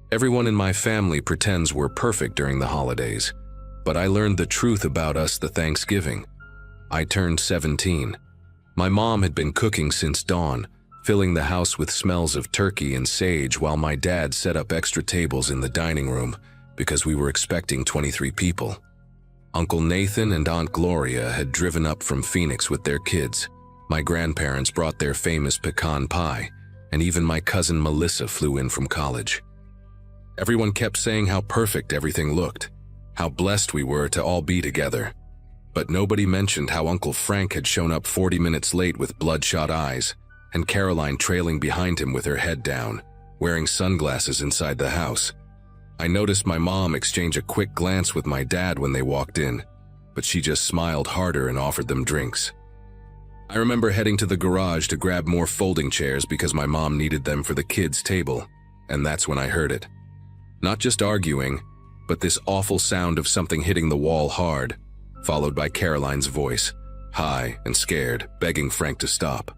Everyone in my family pretends we're perfect during the holidays, but I learned the truth about us the Thanksgiving. I turned 17. My mom had been cooking since dawn, filling the house with smells of turkey and sage while my dad set up extra tables in the dining room because we were expecting 23 people. Uncle Nathan and Aunt Gloria had driven up from Phoenix with their kids. My grandparents brought their famous pecan pie, and even my cousin Melissa flew in from college. Everyone kept saying how perfect everything looked, how blessed we were to all be together. But nobody mentioned how Uncle Frank had shown up 40 minutes late with bloodshot eyes, and Caroline trailing behind him with her head down, wearing sunglasses inside the house. I noticed my mom exchange a quick glance with my dad when they walked in, but she just smiled harder and offered them drinks. I remember heading to the garage to grab more folding chairs because my mom needed them for the kids' table, and that's when I heard it. Not just arguing, but this awful sound of something hitting the wall hard, followed by Caroline's voice, high and scared, begging Frank to stop.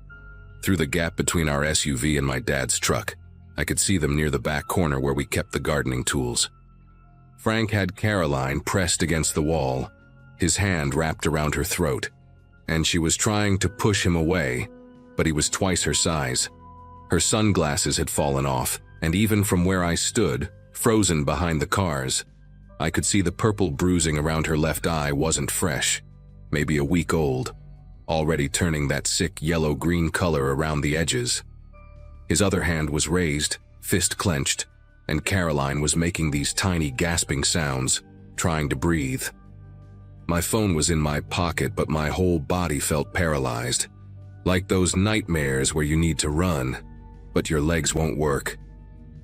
Through the gap between our SUV and my dad's truck, I could see them near the back corner where we kept the gardening tools. Frank had Caroline pressed against the wall, his hand wrapped around her throat, and she was trying to push him away, but he was twice her size. Her sunglasses had fallen off, and even from where I stood, frozen behind the cars, I could see the purple bruising around her left eye wasn't fresh, maybe a week old, already turning that sick yellow-green color around the edges. His other hand was raised, fist clenched, and Caroline was making these tiny gasping sounds, trying to breathe. My phone was in my pocket, but my whole body felt paralyzed, like those nightmares where you need to run, but your legs won't work.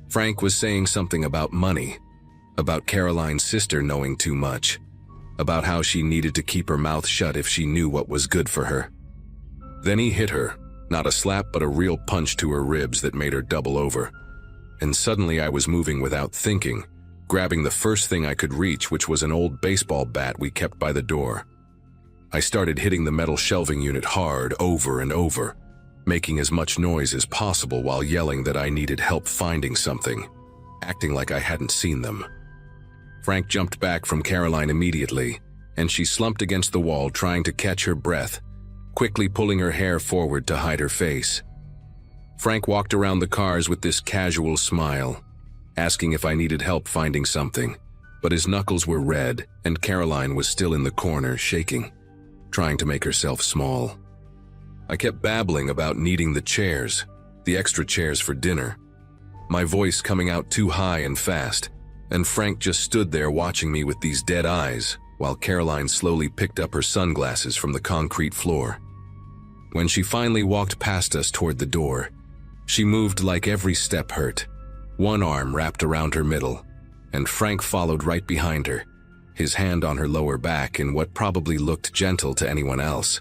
Frank was saying something about money, about Caroline's sister knowing too much, about how she needed to keep her mouth shut if she knew what was good for her. Then he hit her, not a slap but a real punch to her ribs that made her double over. And suddenly I was moving without thinking, grabbing the first thing I could reach, which was an old baseball bat we kept by the door. I started hitting the metal shelving unit hard over and over, making as much noise as possible while yelling that I needed help finding something, acting like I hadn't seen them. Frank jumped back from Caroline immediately, and she slumped against the wall trying to catch her breath, quickly pulling her hair forward to hide her face. Frank walked around the cars with this casual smile, asking if I needed help finding something, but his knuckles were red and Caroline was still in the corner, shaking, trying to make herself small. I kept babbling about needing the chairs, the extra chairs for dinner, my voice coming out too high and fast, and Frank just stood there watching me with these dead eyes while Caroline slowly picked up her sunglasses from the concrete floor. When she finally walked past us toward the door, she moved like every step hurt, one arm wrapped around her middle, and Frank followed right behind her, his hand on her lower back in what probably looked gentle to anyone else.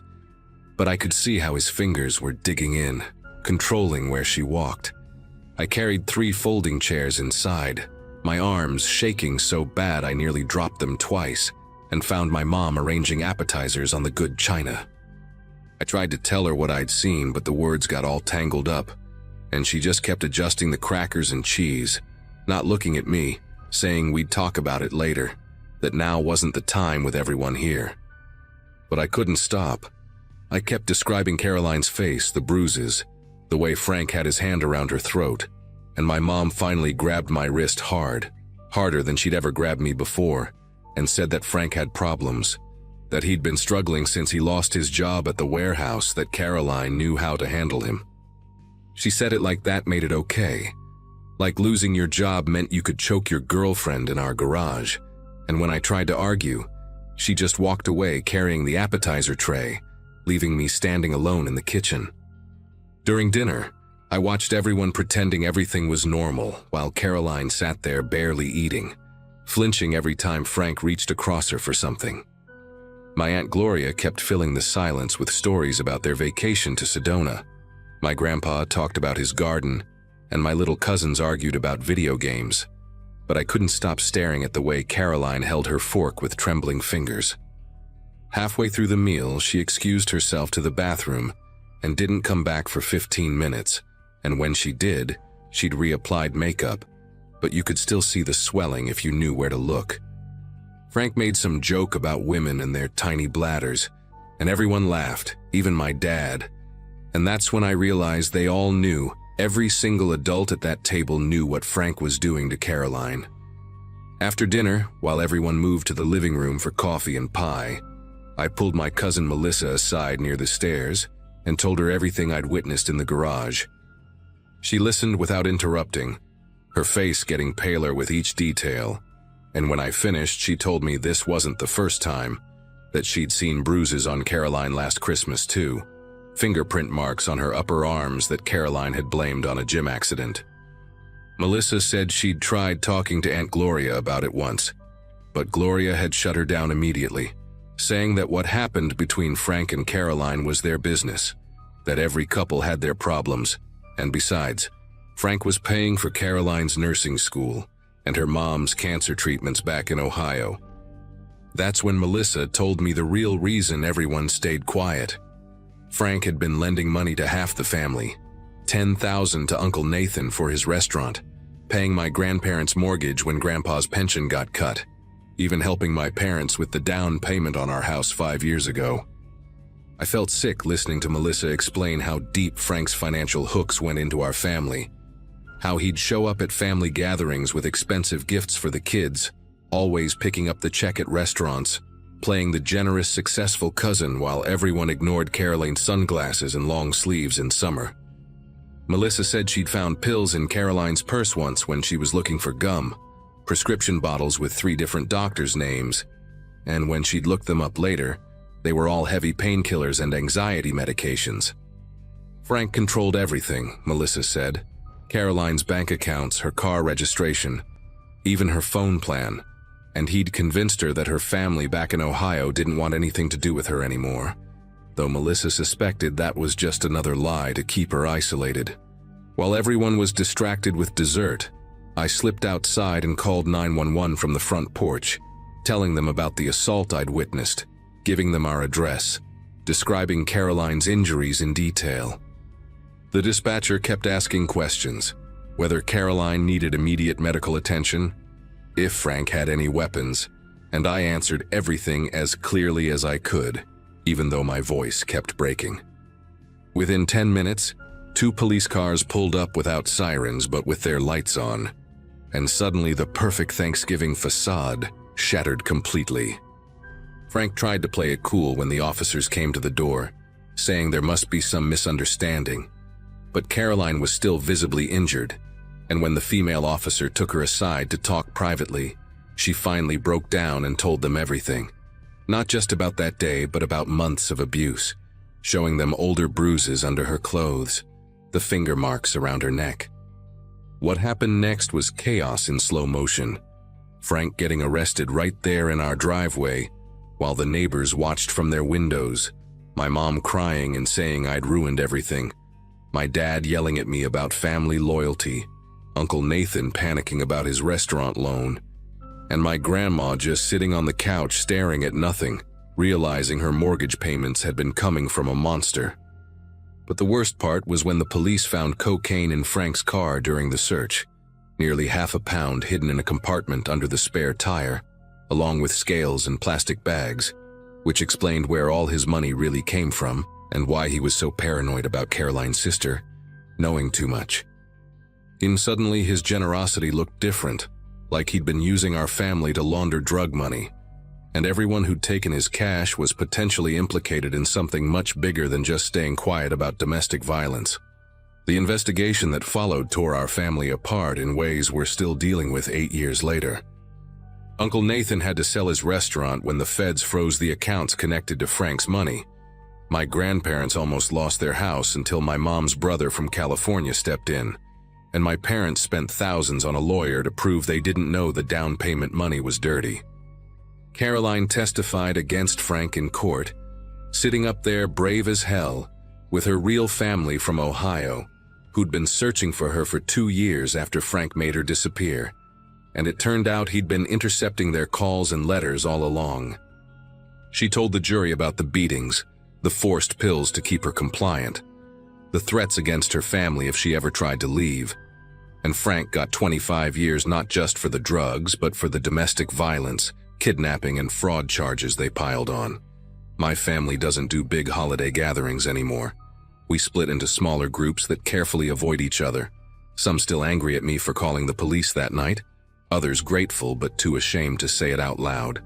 But I could see how his fingers were digging in, controlling where she walked. I carried 3 folding chairs inside, my arms shaking so bad I nearly dropped them twice, and found my mom arranging appetizers on the good china. I tried to tell her what I'd seen, but the words got all tangled up, and she just kept adjusting the crackers and cheese, not looking at me, saying we'd talk about it later, that now wasn't the time with everyone here. But I couldn't stop. I kept describing Caroline's face, the bruises, the way Frank had his hand around her throat, and my mom finally grabbed my wrist hard, harder than she'd ever grabbed me before, and said that Frank had problems, that he'd been struggling since he lost his job at the warehouse, that Caroline knew how to handle him. She said it like that made it okay, like losing your job meant you could choke your girlfriend in our garage, and when I tried to argue, she just walked away carrying the appetizer tray, leaving me standing alone in the kitchen. During dinner, I watched everyone pretending everything was normal while Caroline sat there barely eating, flinching every time Frank reached across her for something. My Aunt Gloria kept filling the silence with stories about their vacation to Sedona. My grandpa talked about his garden, and my little cousins argued about video games, but I couldn't stop staring at the way Caroline held her fork with trembling fingers. Halfway through the meal, she excused herself to the bathroom and didn't come back for 15 minutes, and when she did, she'd reapplied makeup, but you could still see the swelling if you knew where to look. Frank made some joke about women and their tiny bladders, and everyone laughed, even my dad. And that's when I realized they all knew, every single adult at that table knew what Frank was doing to Caroline. After dinner, while everyone moved to the living room for coffee and pie, I pulled my cousin Melissa aside near the stairs and told her everything I'd witnessed in the garage. She listened without interrupting, her face getting paler with each detail, and when I finished, she told me this wasn't the first time, that she'd seen bruises on Caroline last Christmas too, fingerprint marks on her upper arms that Caroline had blamed on a gym accident. Melissa said she'd tried talking to Aunt Gloria about it once, but Gloria had shut her down immediately, saying that what happened between Frank and Caroline was their business, that every couple had their problems, and besides, Frank was paying for Caroline's nursing school and her mom's cancer treatments back in Ohio. That's when Melissa told me the real reason everyone stayed quiet. Frank had been lending money to half the family, $10,000 to Uncle Nathan for his restaurant, paying my grandparents' mortgage when Grandpa's pension got cut, even helping my parents with the down payment on our house 5 years ago. I felt sick listening to Melissa explain how deep Frank's financial hooks went into our family, how he'd show up at family gatherings with expensive gifts for the kids, always picking up the check at restaurants, playing the generous, successful cousin while everyone ignored Caroline's sunglasses and long sleeves in summer. Melissa said she'd found pills in Caroline's purse once when she was looking for gum, prescription bottles with 3 different doctors' names, and when she'd looked them up later, they were all heavy painkillers and anxiety medications. Frank controlled everything, Melissa said. Caroline's bank accounts, her car registration, even her phone plan, and he'd convinced her that her family back in Ohio didn't want anything to do with her anymore, though Melissa suspected that was just another lie to keep her isolated. While everyone was distracted with dessert, I slipped outside and called 911 from the front porch, telling them about the assault I'd witnessed, giving them our address, describing Caroline's injuries in detail. The dispatcher kept asking questions, whether Caroline needed immediate medical attention, if Frank had any weapons, and I answered everything as clearly as I could, even though my voice kept breaking. Within 10 minutes, 2 police cars pulled up without sirens but with their lights on, and suddenly the perfect Thanksgiving facade shattered completely. Frank tried to play it cool when the officers came to the door, saying there must be some misunderstanding, but Caroline was still visibly injured, and when the female officer took her aside to talk privately, she finally broke down and told them everything. Not just about that day, but about months of abuse, showing them older bruises under her clothes, the finger marks around her neck. What happened next was chaos in slow motion. Frank getting arrested right there in our driveway, while the neighbors watched from their windows, my mom crying and saying I'd ruined everything, my dad yelling at me about family loyalty, Uncle Nathan panicking about his restaurant loan, and my grandma just sitting on the couch staring at nothing, realizing her mortgage payments had been coming from a monster. But the worst part was when the police found cocaine in Frank's car during the search, nearly half a pound hidden in a compartment under the spare tire, along with scales and plastic bags, which explained where all his money really came from and why he was so paranoid about Caroline's sister, knowing too much. Suddenly his generosity looked different, like he'd been using our family to launder drug money, and everyone who'd taken his cash was potentially implicated in something much bigger than just staying quiet about domestic violence. The investigation that followed tore our family apart in ways we're still dealing with 8 years later. Uncle Nathan had to sell his restaurant when the feds froze the accounts connected to Frank's money. My grandparents almost lost their house until my mom's brother from California stepped in, and my parents spent thousands on a lawyer to prove they didn't know the down payment money was dirty. Caroline testified against Frank in court, sitting up there brave as hell, with her real family from Ohio, who'd been searching for her for 2 years after Frank made her disappear, and it turned out he'd been intercepting their calls and letters all along. She told the jury about the beatings, the forced pills to keep her compliant, the threats against her family if she ever tried to leave, and Frank got 25 years not just for the drugs, but for the domestic violence, kidnapping, and fraud charges they piled on. My family doesn't do big holiday gatherings anymore. We split into smaller groups that carefully avoid each other. Some still angry at me for calling the police that night, others grateful but too ashamed to say it out loud.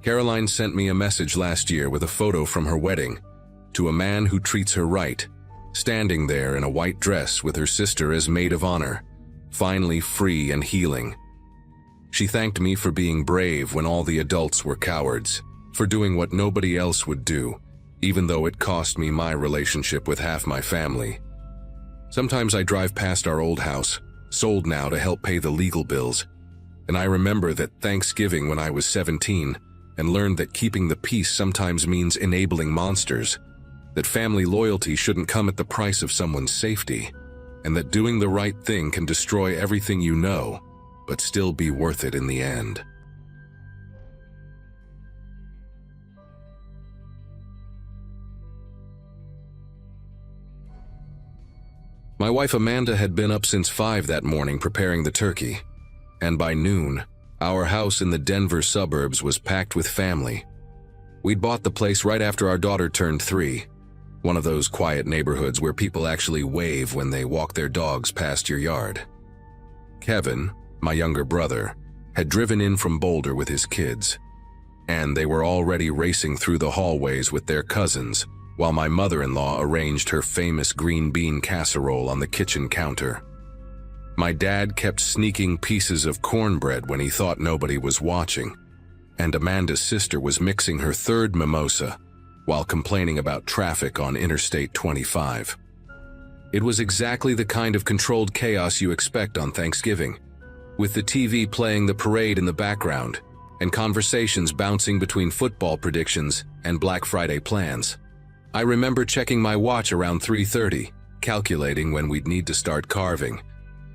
Caroline sent me a message last year with a photo from her wedding, to a man who treats her right, standing there in a white dress with her sister as maid of honor, finally free and healing. She thanked me for being brave when all the adults were cowards, for doing what nobody else would do, even though it cost me my relationship with half my family. Sometimes I drive past our old house, sold now to help pay the legal bills, and I remember that Thanksgiving when I was 17 and learned that keeping the peace sometimes means enabling monsters, that family loyalty shouldn't come at the price of someone's safety, and that doing the right thing can destroy everything you know, but still be worth it in the end. My wife Amanda had been up since 5 that morning preparing the turkey, and by noon, our house in the Denver suburbs was packed with family. We'd bought the place right after our daughter turned 3, one of those quiet neighborhoods where people actually wave when they walk their dogs past your yard. Kevin, my younger brother, had driven in from Boulder with his kids, and they were already racing through the hallways with their cousins, while my mother-in-law arranged her famous green bean casserole on the kitchen counter. My dad kept sneaking pieces of cornbread when he thought nobody was watching, and Amanda's sister was mixing her 3rd mimosa while complaining about traffic on Interstate 25. It was exactly the kind of controlled chaos you expect on Thanksgiving, with the TV playing the parade in the background and conversations bouncing between football predictions and Black Friday plans. I remember checking my watch around 3:30, calculating when we'd need to start carving,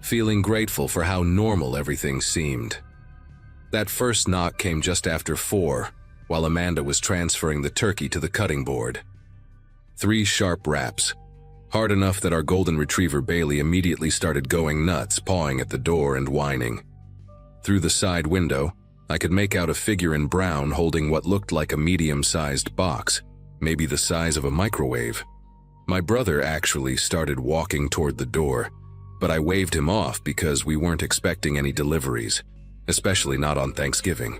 feeling grateful for how normal everything seemed. That first knock came just after 4, while Amanda was transferring the turkey to the cutting board. 3 sharp raps, hard enough that our golden retriever Bailey immediately started going nuts, pawing at the door and whining. Through the side window, I could make out a figure in brown holding what looked like a medium-sized box, maybe the size of a microwave. My brother actually started walking toward the door, but I waved him off because we weren't expecting any deliveries, especially not on Thanksgiving.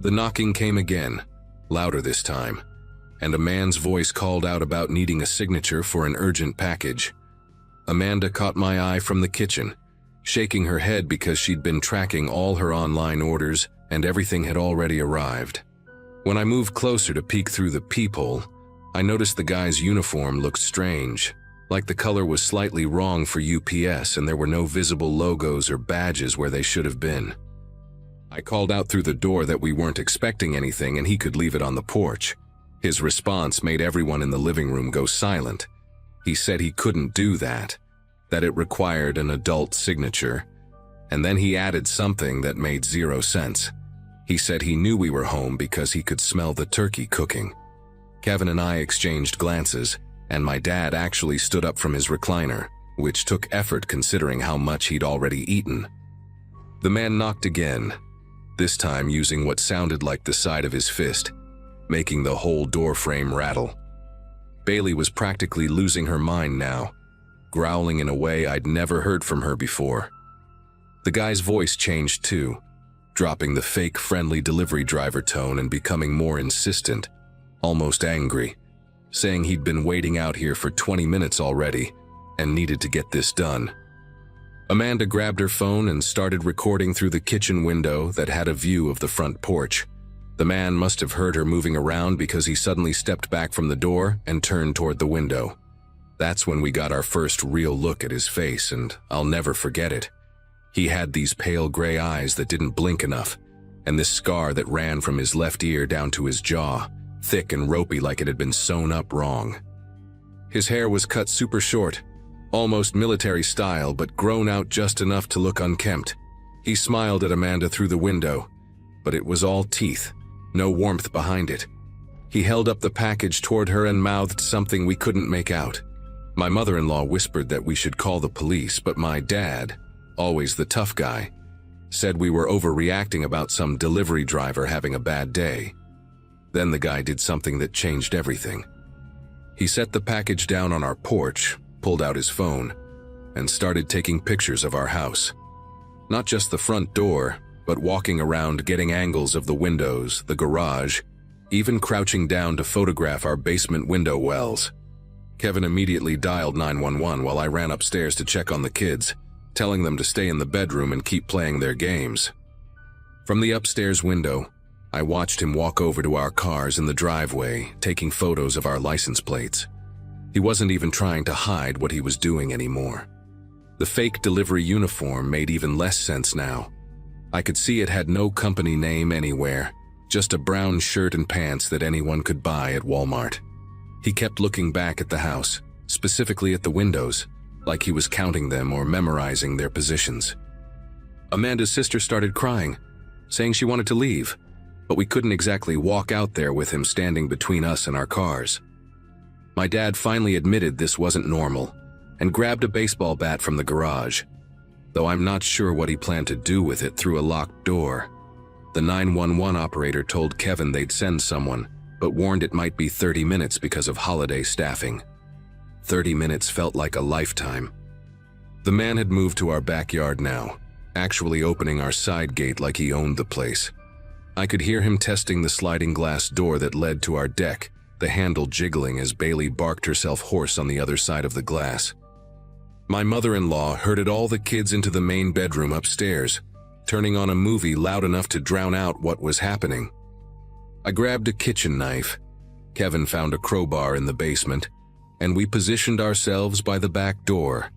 The knocking came again, louder this time, and a man's voice called out about needing a signature for an urgent package. Amanda caught my eye from the kitchen, shaking her head because she'd been tracking all her online orders and everything had already arrived. When I moved closer to peek through the peephole, I noticed the guy's uniform looked strange, like the color was slightly wrong for UPS and there were no visible logos or badges where they should have been. I called out through the door that we weren't expecting anything and he could leave it on the porch. His response made everyone in the living room go silent. He said he couldn't do that it required an adult signature, and then he added something that made 0 sense. He said he knew we were home because he could smell the turkey cooking. Kevin and I exchanged glances, and my dad actually stood up from his recliner, which took effort considering how much he'd already eaten. The man knocked again, this time using what sounded like the side of his fist, making the whole door frame rattle. Bailey was practically losing her mind now, growling in a way I'd never heard from her before. The guy's voice changed too, dropping the fake friendly delivery driver tone and becoming more insistent, almost angry, saying he'd been waiting out here for 20 minutes already and needed to get this done. Amanda grabbed her phone and started recording through the kitchen window that had a view of the front porch. The man must have heard her moving around because he suddenly stepped back from the door and turned toward the window. That's when we got our first real look at his face, and I'll never forget it. He had these pale gray eyes that didn't blink enough, and this scar that ran from his left ear down to his jaw, thick and ropey like it had been sewn up wrong. His hair was cut super short, almost military style, but grown out just enough to look unkempt. He smiled at Amanda through the window, but it was all teeth, no warmth behind it. He held up the package toward her and mouthed something we couldn't make out. My mother-in-law whispered that we should call the police, but my dad, always the tough guy, said we were overreacting about some delivery driver having a bad day. Then the guy did something that changed everything. He set the package down on our porch, pulled out his phone, and started taking pictures of our house. Not just the front door, but walking around getting angles of the windows, the garage, even crouching down to photograph our basement window wells. Kevin immediately dialed 911 while I ran upstairs to check on the kids, telling them to stay in the bedroom and keep playing their games. From the upstairs window, I watched him walk over to our cars in the driveway, taking photos of our license plates. He wasn't even trying to hide what he was doing anymore. The fake delivery uniform made even less sense now. I could see it had no company name anywhere, just a brown shirt and pants that anyone could buy at Walmart. He kept looking back at the house, specifically at the windows, like he was counting them or memorizing their positions. Amanda's sister started crying, saying she wanted to leave, but we couldn't exactly walk out there with him standing between us and our cars. My dad finally admitted this wasn't normal and grabbed a baseball bat from the garage, though I'm not sure what he planned to do with it through a locked door. The 911 operator told Kevin they'd send someone, but warned it might be 30 minutes because of holiday staffing. 30 minutes felt like a lifetime. The man had moved to our backyard now, actually opening our side gate like he owned the place. I could hear him testing the sliding glass door that led to our deck, the handle jiggling as Bailey barked herself hoarse on the other side of the glass. My mother-in-law herded all the kids into the main bedroom upstairs, turning on a movie loud enough to drown out what was happening. I grabbed a kitchen knife. Kevin found a crowbar in the basement, and we positioned ourselves by the back door,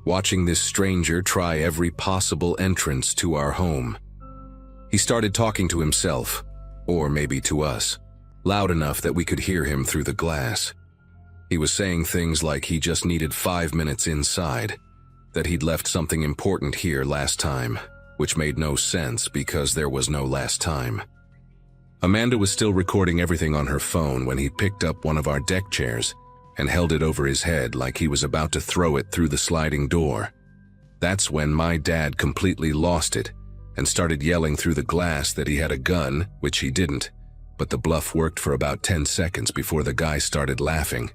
watching this stranger try every possible entrance to our home. He started talking to himself, or maybe to us, loud enough that we could hear him through the glass. He was saying things like he just needed 5 minutes inside, that he'd left something important here last time, which made no sense because there was no last time. Amanda was still recording everything on her phone when he picked up one of our deck chairs and held it over his head like he was about to throw it through the sliding door. That's when my dad completely lost it and started yelling through the glass that he had a gun, which he didn't, but the bluff worked for about 10 seconds before the guy started laughing.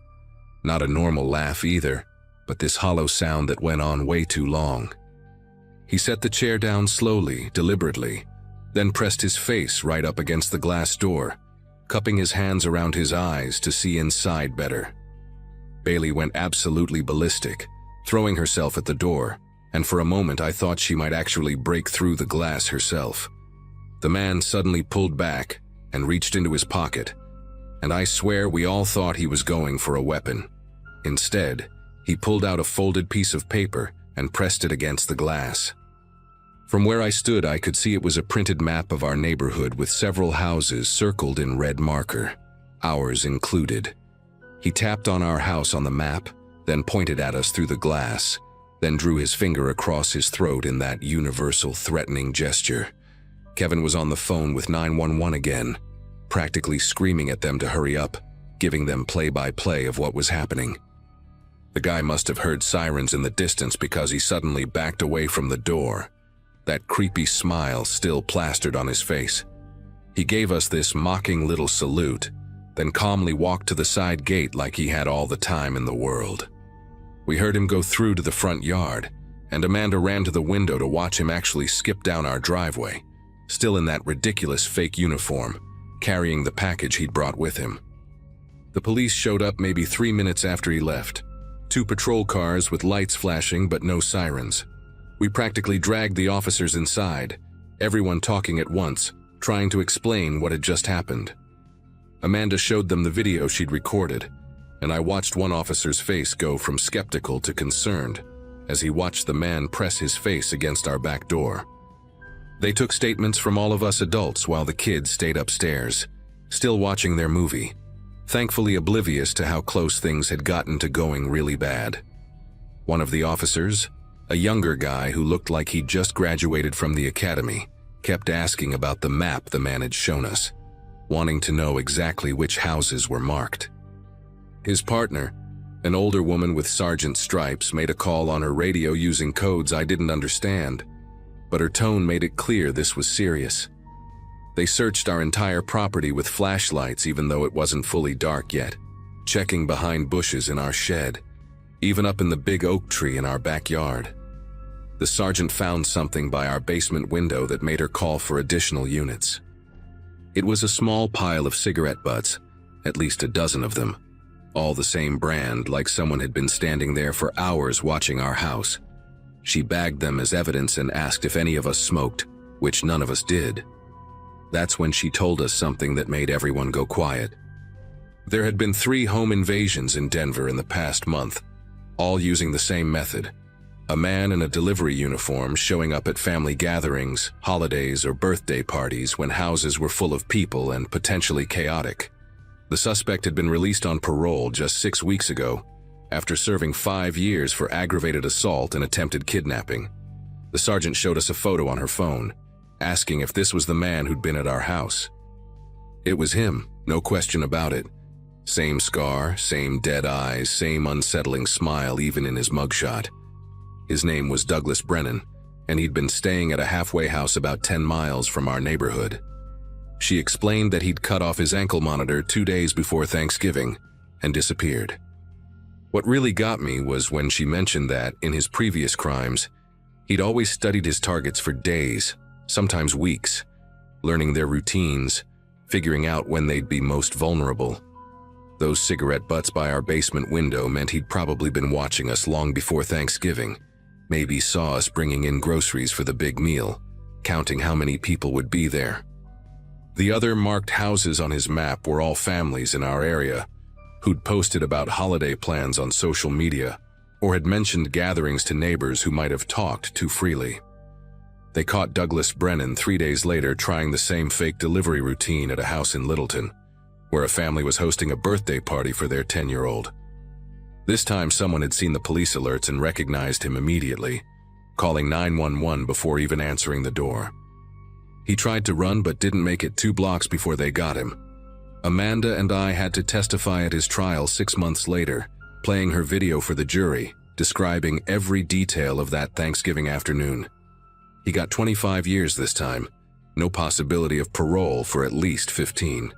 Not a normal laugh either, but this hollow sound that went on way too long. He set the chair down slowly, deliberately, then pressed his face right up against the glass door, cupping his hands around his eyes to see inside better. Bailey went absolutely ballistic, throwing herself at the door, and for a moment I thought she might actually break through the glass herself. The man suddenly pulled back and reached into his pocket, and I swear we all thought he was going for a weapon. Instead, he pulled out a folded piece of paper and pressed it against the glass. From where I stood, I could see it was a printed map of our neighborhood with several houses circled in red marker, ours included. He tapped on our house on the map, then pointed at us through the glass, then drew his finger across his throat in that universal threatening gesture. Kevin was on the phone with 911 again, practically screaming at them to hurry up, giving them play-by-play of what was happening. The guy must have heard sirens in the distance because he suddenly backed away from the door, that creepy smile still plastered on his face. He gave us this mocking little salute, then calmly walked to the side gate like he had all the time in the world. We heard him go through to the front yard, and Amanda ran to the window to watch him actually skip down our driveway, still in that ridiculous fake uniform, carrying the package he'd brought with him. The police showed up maybe 3 minutes after he left, 2 patrol cars with lights flashing but no sirens. We practically dragged the officers inside, everyone talking at once, trying to explain what had just happened. Amanda showed them the video she'd recorded, and I watched one officer's face go from skeptical to concerned as he watched the man press his face against our back door. They took statements from all of us adults while the kids stayed upstairs, still watching their movie, thankfully oblivious to how close things had gotten to going really bad. One of the officers, a younger guy who looked like he'd just graduated from the academy, kept asking about the map the man had shown us, wanting to know exactly which houses were marked. His partner, An older woman with sergeant stripes made a call on her radio using codes I didn't understand, but her tone made it clear this was serious. They searched our entire property with flashlights even though it wasn't fully dark yet, checking behind bushes in our shed, even up in the big oak tree in our backyard. The sergeant found something by our basement window that made her call for additional units. It was a small pile of cigarette butts, at least a dozen of them, all the same brand, like someone had been standing there for hours watching our house. She bagged them as evidence and asked if any of us smoked, which none of us did. That's when she told us something that made everyone go quiet. There had been 3 home invasions in Denver in the past month, all using the same method. A man in a delivery uniform showing up at family gatherings, holidays, or birthday parties when houses were full of people and potentially chaotic. The suspect had been released on parole just 6 weeks ago, after serving 5 years for aggravated assault and attempted kidnapping. The sergeant showed us a photo on her phone, asking if this was the man who'd been at our house. It was him, no question about it. Same scar, same dead eyes, same unsettling smile even in his mugshot. His name was Douglas Brennan, and he'd been staying at a halfway house about 10 miles from our neighborhood. She explained that he'd cut off his ankle monitor 2 days before Thanksgiving and disappeared. What really got me was when she mentioned that, in his previous crimes, he'd always studied his targets for days, sometimes weeks, learning their routines, figuring out when they'd be most vulnerable. Those cigarette butts by our basement window meant he'd probably been watching us long before Thanksgiving, maybe saw us bringing in groceries for the big meal, counting how many people would be there. The other marked houses on his map were all families in our area, who'd posted about holiday plans on social media, or had mentioned gatherings to neighbors who might have talked too freely. They caught Douglas Brennan 3 days later trying the same fake delivery routine at a house in Littleton, where a family was hosting a birthday party for their 10-year-old. This time someone had seen the police alerts and recognized him immediately, calling 911 before even answering the door. He tried to run but didn't make it 2 blocks before they got him. Amanda and I had to testify at his trial 6 months later, playing her video for the jury, describing every detail of that Thanksgiving afternoon. He got 25 years this time, no possibility of parole for at least 15.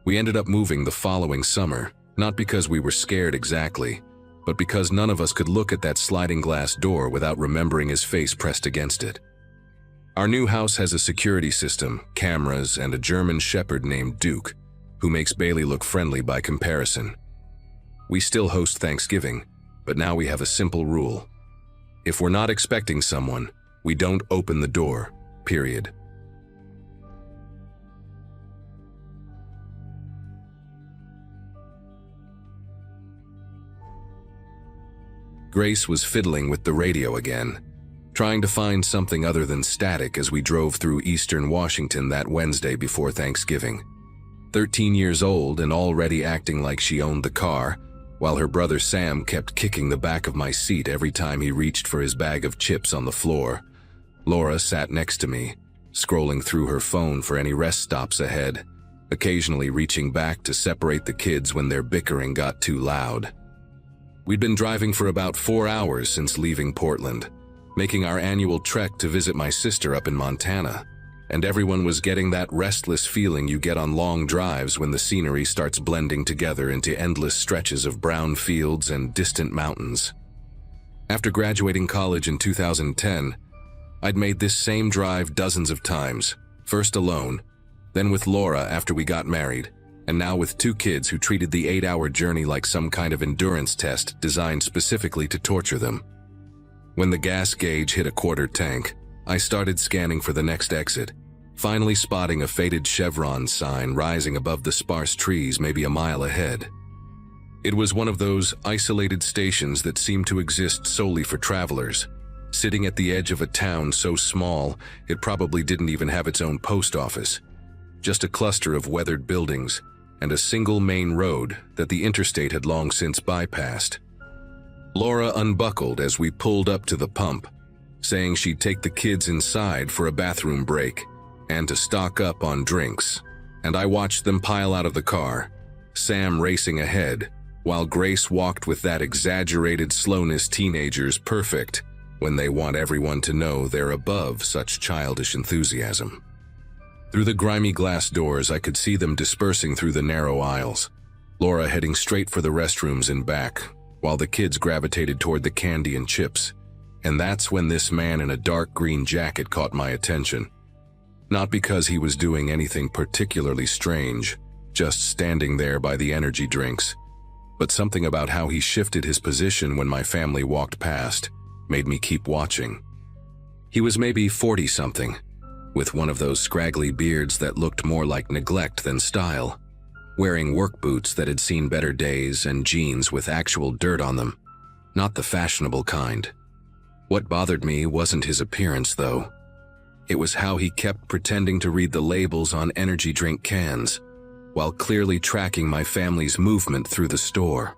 We ended up moving the following summer, not because we were scared exactly, but because none of us could look at that sliding glass door without remembering his face pressed against it. Our new house has a security system, cameras, and a German shepherd named Duke, who makes Bailey look friendly by comparison. We still host Thanksgiving, but now we have a simple rule. If we're not expecting someone, we don't open the door, period. Grace was fiddling with the radio again, trying to find something other than static as we drove through eastern Washington that Wednesday before Thanksgiving. 13 years old and already acting like she owned the car, while her brother Sam kept kicking the back of my seat every time he reached for his bag of chips on the floor. Laura sat next to me, scrolling through her phone for any rest stops ahead, occasionally reaching back to separate the kids when their bickering got too loud. We'd been driving for about 4 hours since leaving Portland, making our annual trek to visit my sister up in Montana, and everyone was getting that restless feeling you get on long drives when the scenery starts blending together into endless stretches of brown fields and distant mountains. After graduating college in 2010, I'd made this same drive dozens of times, first alone, then with Laura after we got married, and now with 2 kids who treated the 8-hour journey like some kind of endurance test designed specifically to torture them. When the gas gauge hit a quarter tank, I started scanning for the next exit, finally spotting a faded Chevron sign rising above the sparse trees maybe a mile ahead. It was one of those isolated stations that seemed to exist solely for travelers, sitting at the edge of a town so small it probably didn't even have its own post office, just a cluster of weathered buildings and a single main road that the interstate had long since bypassed. Laura unbuckled as we pulled up to the pump, saying she'd take the kids inside for a bathroom break and to stock up on drinks, and I watched them pile out of the car, Sam racing ahead, while Grace walked with that exaggerated slowness teenagers perfect when they want everyone to know they're above such childish enthusiasm. Through the grimy glass doors, I could see them dispersing through the narrow aisles, Laura heading straight for the restrooms in back, while the kids gravitated toward the candy and chips. And that's when this man in a dark green jacket caught my attention. Not because he was doing anything particularly strange, just standing there by the energy drinks, but something about how he shifted his position when my family walked past made me keep watching. He was maybe 40-something, with one of those scraggly beards that looked more like neglect than style, wearing work boots that had seen better days and jeans with actual dirt on them, not the fashionable kind. What bothered me wasn't his appearance, though. It was how he kept pretending to read the labels on energy drink cans, while clearly tracking my family's movement through the store.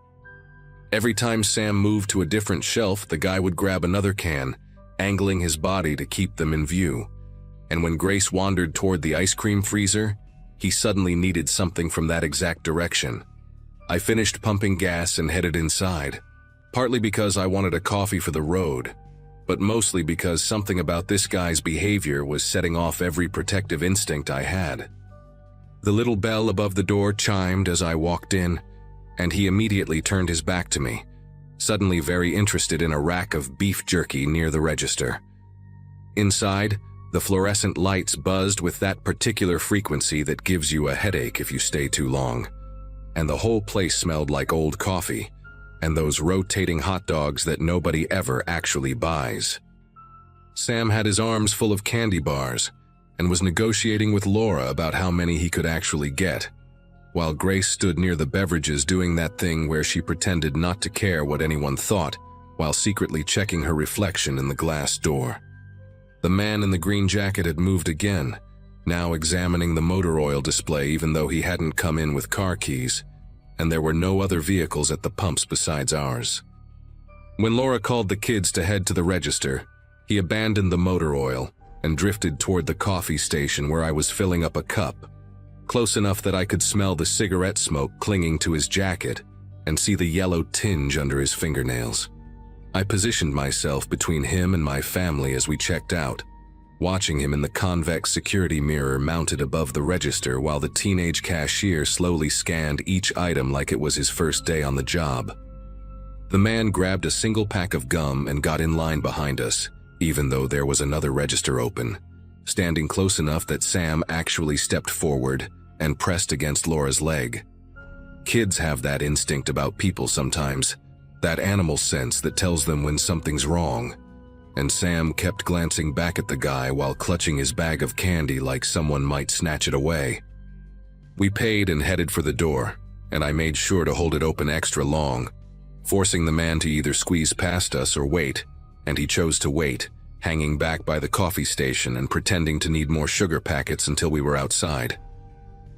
Every time Sam moved to a different shelf, the guy would grab another can, angling his body to keep them in view. And when Grace wandered toward the ice cream freezer, he suddenly needed something from that exact direction. I finished pumping gas and headed inside, partly because I wanted a coffee for the road, but mostly because something about this guy's behavior was setting off every protective instinct I had. The little bell above the door chimed as I walked in, and he immediately turned his back to me, suddenly very interested in a rack of beef jerky near the register. Inside, the fluorescent lights buzzed with that particular frequency that gives you a headache if you stay too long, and the whole place smelled like old coffee and those rotating hot dogs that nobody ever actually buys. Sam had his arms full of candy bars and was negotiating with Laura about how many he could actually get, while Grace stood near the beverages doing that thing where she pretended not to care what anyone thought while secretly checking her reflection in the glass door. The man in the green jacket had moved again, now examining the motor oil display even though he hadn't come in with car keys, and there were no other vehicles at the pumps besides ours. When Laura called the kids to head to the register, he abandoned the motor oil and drifted toward the coffee station where I was filling up a cup, close enough that I could smell the cigarette smoke clinging to his jacket and see the yellow tinge under his fingernails. I positioned myself between him and my family as we checked out, watching him in the convex security mirror mounted above the register while the teenage cashier slowly scanned each item like it was his first day on the job. The man grabbed a single pack of gum and got in line behind us, even though there was another register open, standing close enough that Sam actually stepped forward and pressed against Laura's leg. Kids have that instinct about people sometimes, that animal sense that tells them when something's wrong, and Sam kept glancing back at the guy while clutching his bag of candy like someone might snatch it away. We paid and headed for the door, and I made sure to hold it open extra long, forcing the man to either squeeze past us or wait, and he chose to wait, hanging back by the coffee station and pretending to need more sugar packets until we were outside.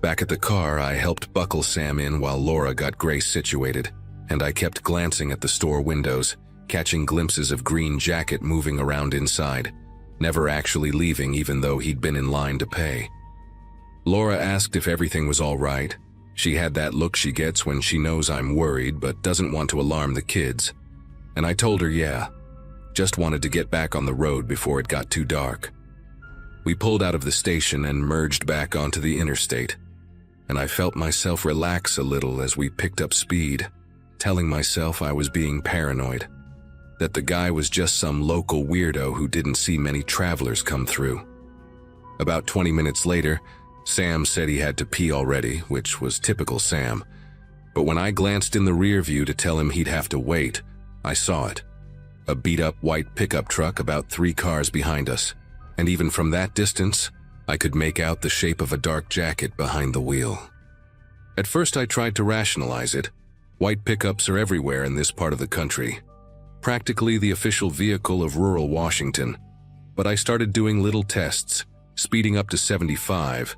Back at the car, I helped buckle Sam in while Laura got Grace situated, and I kept glancing at the store windows, catching glimpses of green jacket moving around inside, never actually leaving even though he'd been in line to pay. Laura asked if everything was all right. She had that look she gets when she knows I'm worried but doesn't want to alarm the kids. And I told her yeah, just wanted to get back on the road before it got too dark. We pulled out of the station and merged back onto the interstate, and I felt myself relax a little as we picked up speed, telling myself I was being paranoid, that the guy was just some local weirdo who didn't see many travelers come through. About 20 minutes later, Sam said he had to pee already, which was typical Sam, but when I glanced in the rear view to tell him he'd have to wait, I saw it. A beat-up white pickup truck about 3 cars behind us, and even from that distance, I could make out the shape of a dark jacket behind the wheel. At first I tried to rationalize it. White pickups are everywhere in this part of the country, practically the official vehicle of rural Washington, but I started doing little tests, speeding up to 75,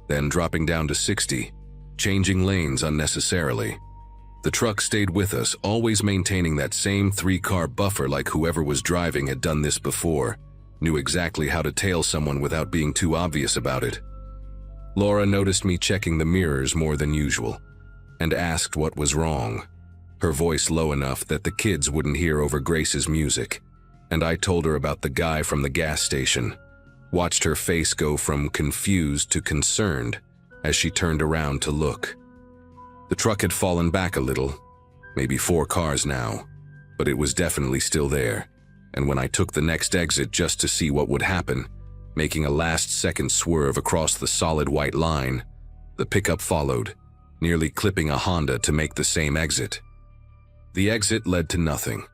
then dropping down to 60, changing lanes unnecessarily. The truck stayed with us, always maintaining that same 3-car buffer like whoever was driving had done this before, knew exactly how to tail someone without being too obvious about it. Laura noticed me checking the mirrors more than usual, and asked what was wrong. her voice low enough that the kids wouldn't hear over Grace's music, and I told her about the guy from the gas station. Watched her face go from confused to concerned as she turned around to look. The truck had fallen back a little, maybe 4 cars now, but it was definitely still there, and when I took the next exit just to see what would happen, making a last-second swerve across the solid white line, the pickup followed, nearly clipping a Honda to make the same exit. The exit led to nothing,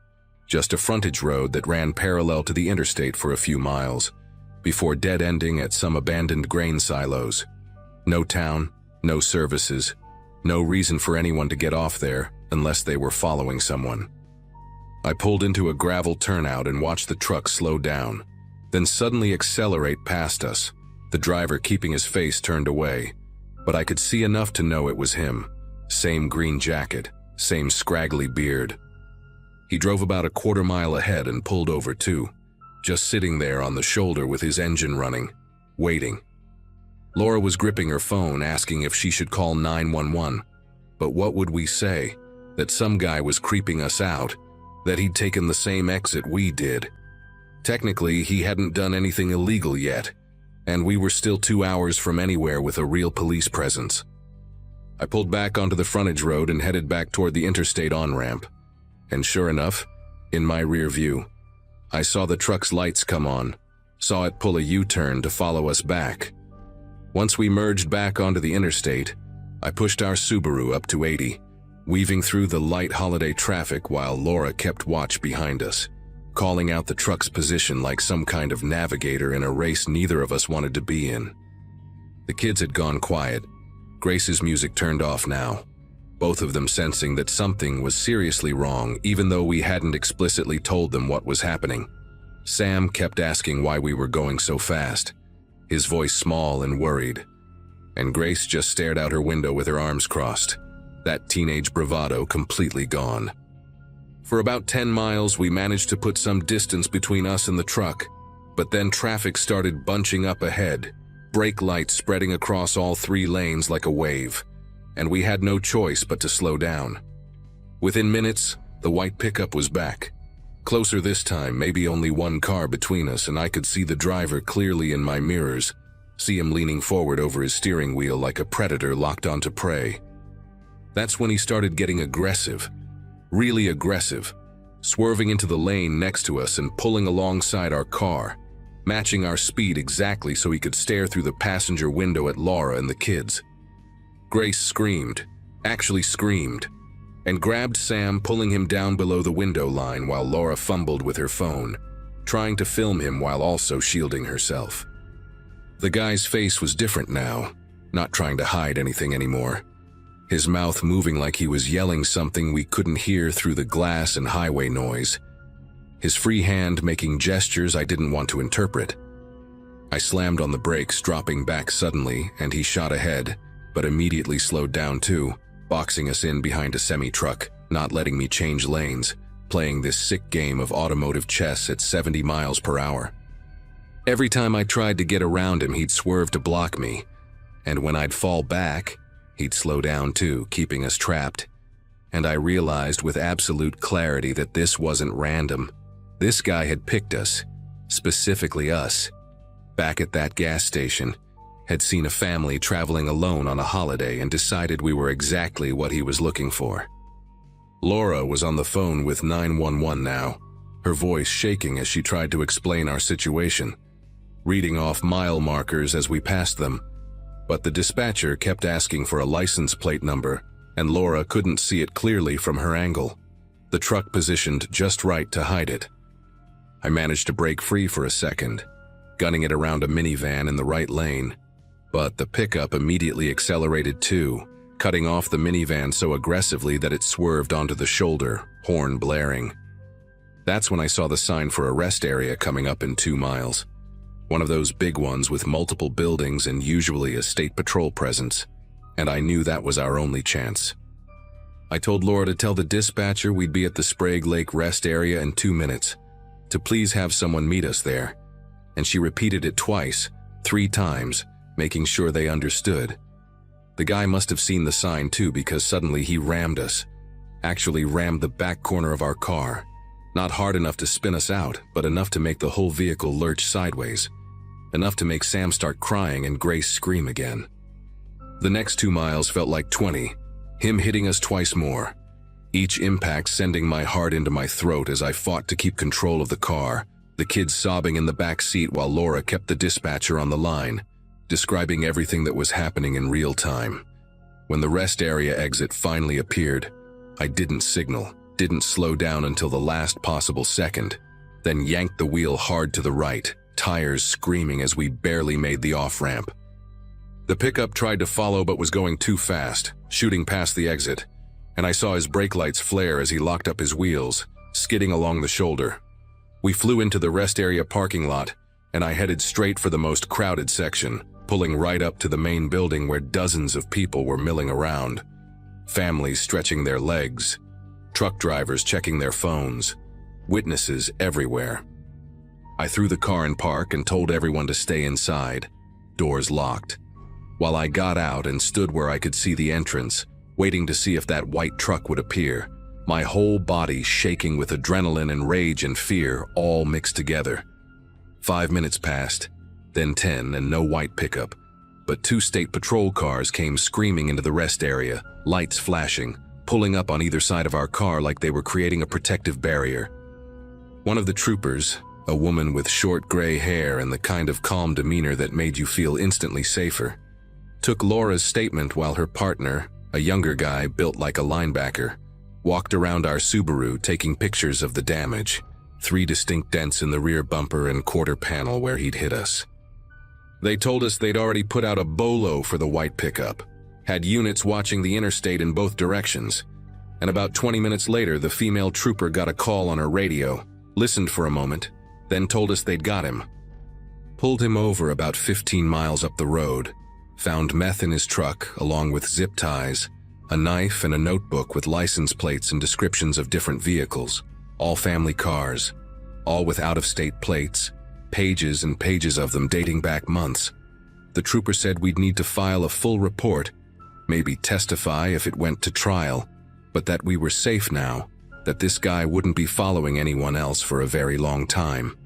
just a frontage road that ran parallel to the interstate for a few miles, before dead-ending at some abandoned grain silos. No town, no services, no reason for anyone to get off there unless they were following someone. I pulled into a gravel turnout and watched the truck slow down, then suddenly accelerate past us, the driver keeping his face turned away, but I could see enough to know it was him. Same green jacket, same scraggly beard. He drove about a quarter-mile ahead and pulled over too, just sitting there on the shoulder with his engine running, waiting. Laura was gripping her phone asking if she should call 911, but what would we say? That some guy was creeping us out, that he'd taken the same exit we did. Technically, he hadn't done anything illegal yet, and we were still 2 hours from anywhere with a real police presence. I pulled back onto the frontage road and headed back toward the interstate on-ramp, and sure enough, in my rear view, I saw the truck's lights come on, saw it pull a U-turn to follow us back. Once we merged back onto the interstate, I pushed our Subaru up to 80, weaving through the light holiday traffic while Laura kept watch behind us, calling out the truck's position like some kind of navigator in a race neither of us wanted to be in. The kids had gone quiet. Grace's music turned off now, both of them sensing that something was seriously wrong even though we hadn't explicitly told them what was happening. Sam kept asking why we were going so fast, his voice small and worried, and Grace just stared out her window with her arms crossed, that teenage bravado completely gone. For about 10 miles, we managed to put some distance between us and the truck, but then traffic started bunching up ahead, brake lights spreading across all 3 lanes like a wave, and we had no choice but to slow down. Within minutes, the white pickup was back. Closer this time, maybe only 1 car between us, and I could see the driver clearly in my mirrors, see him leaning forward over his steering wheel like a predator locked onto prey. That's when he started getting aggressive. Really aggressive, swerving into the lane next to us and pulling alongside our car, matching our speed exactly so he could stare through the passenger window at Laura and the kids. Grace screamed, actually screamed, and grabbed Sam, pulling him down below the window line while Laura fumbled with her phone, trying to film him while also shielding herself. The guy's face was different now, not trying to hide anything anymore. His mouth moving like he was yelling something we couldn't hear through the glass and highway noise. His free hand making gestures I didn't want to interpret. I slammed on the brakes, dropping back suddenly, and he shot ahead, but immediately slowed down too, boxing us in behind a semi-truck, not letting me change lanes, playing this sick game of automotive chess at 70 miles per hour. Every time I tried to get around him, he'd swerve to block me, and when I'd fall back, he'd slow down too, keeping us trapped. And I realized with absolute clarity that this wasn't random. This guy had picked us, specifically us. Back at that gas station, had seen a family traveling alone on a holiday and decided we were exactly what he was looking for. Laura was on the phone with 911 now, her voice shaking as she tried to explain our situation, reading off mile markers as we passed them. But the dispatcher kept asking for a license plate number, and Laura couldn't see it clearly from her angle, the truck positioned just right to hide it. I managed to break free for a second, gunning it around a minivan in the right lane, but the pickup immediately accelerated too, cutting off the minivan so aggressively that it swerved onto the shoulder, horn blaring. That's when I saw the sign for a rest area coming up in 2 miles. One of those big ones with multiple buildings and usually a state patrol presence, and I knew that was our only chance. I told Laura to tell the dispatcher we'd be at the Sprague Lake rest area in 2 minutes, to please have someone meet us there, and she repeated it twice, 3 times, making sure they understood. The guy must have seen the sign too because suddenly he rammed us, actually rammed the back corner of our car. Not hard enough to spin us out, but enough to make the whole vehicle lurch sideways. Enough to make Sam start crying and Grace scream again. The next 2 miles felt like 20, him hitting us twice more. Each impact sending my heart into my throat as I fought to keep control of the car, the kids sobbing in the back seat while Laura kept the dispatcher on the line, describing everything that was happening in real time. When the rest area exit finally appeared, I didn't signal, didn't slow down until the last possible second, then yanked the wheel hard to the right, tires screaming as we barely made the off-ramp. The pickup tried to follow but was going too fast, shooting past the exit, and I saw his brake lights flare as he locked up his wheels, skidding along the shoulder. We flew into the rest area parking lot, and I headed straight for the most crowded section, pulling right up to the main building where dozens of people were milling around. Families stretching their legs, truck drivers checking their phones, witnesses everywhere. I threw the car in park and told everyone to stay inside, doors locked. While I got out and stood where I could see the entrance, waiting to see if that white truck would appear, my whole body shaking with adrenaline and rage and fear all mixed together. 5 minutes passed, then 10, and no white pickup, but 2 state patrol cars came screaming into the rest area, lights flashing, pulling up on either side of our car like they were creating a protective barrier. One of the troopers, a woman with short gray hair and the kind of calm demeanor that made you feel instantly safer, took Laura's statement while her partner, a younger guy built like a linebacker, walked around our Subaru taking pictures of the damage, 3 distinct dents in the rear bumper and quarter panel where he'd hit us. They told us they'd already put out a bolo for the white pickup, had units watching the interstate in both directions, and about 20 minutes later the female trooper got a call on her radio, listened for a moment, then told us they'd got him. Pulled him over about 15 miles up the road, found meth in his truck along with zip ties, a knife and a notebook with license plates and descriptions of different vehicles, all family cars, all with out-of-state plates, pages and pages of them dating back months. The trooper said we'd need to file a full report, maybe testify if it went to trial, but that we were safe now, that this guy wouldn't be following anyone else for a very long time.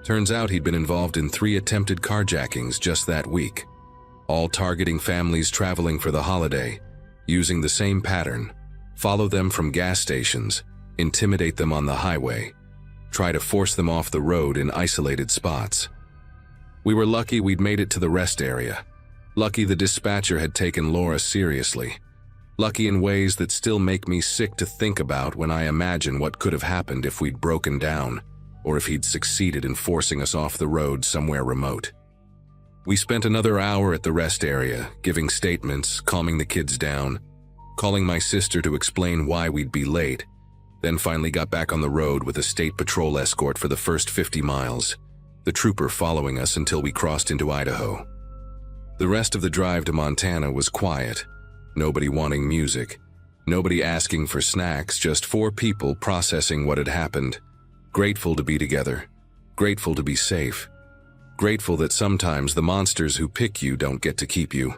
Turns out he'd been involved in 3 attempted carjackings just that week, all targeting families traveling for the holiday, using the same pattern: follow them from gas stations, intimidate them on the highway, try to force them off the road in isolated spots. We were lucky we'd made it to the rest area. Lucky the dispatcher had taken Laura seriously. Lucky in ways that still make me sick to think about when I imagine what could have happened if we'd broken down, or if he'd succeeded in forcing us off the road somewhere remote. We spent another hour at the rest area, giving statements, calming the kids down, calling my sister to explain why we'd be late, then finally got back on the road with a state patrol escort for the first 50 miles, the trooper following us until we crossed into Idaho. The rest of the drive to Montana was quiet, nobody wanting music, nobody asking for snacks, just 4 people processing what had happened, grateful to be together, grateful to be safe, grateful that sometimes the monsters who pick you don't get to keep you.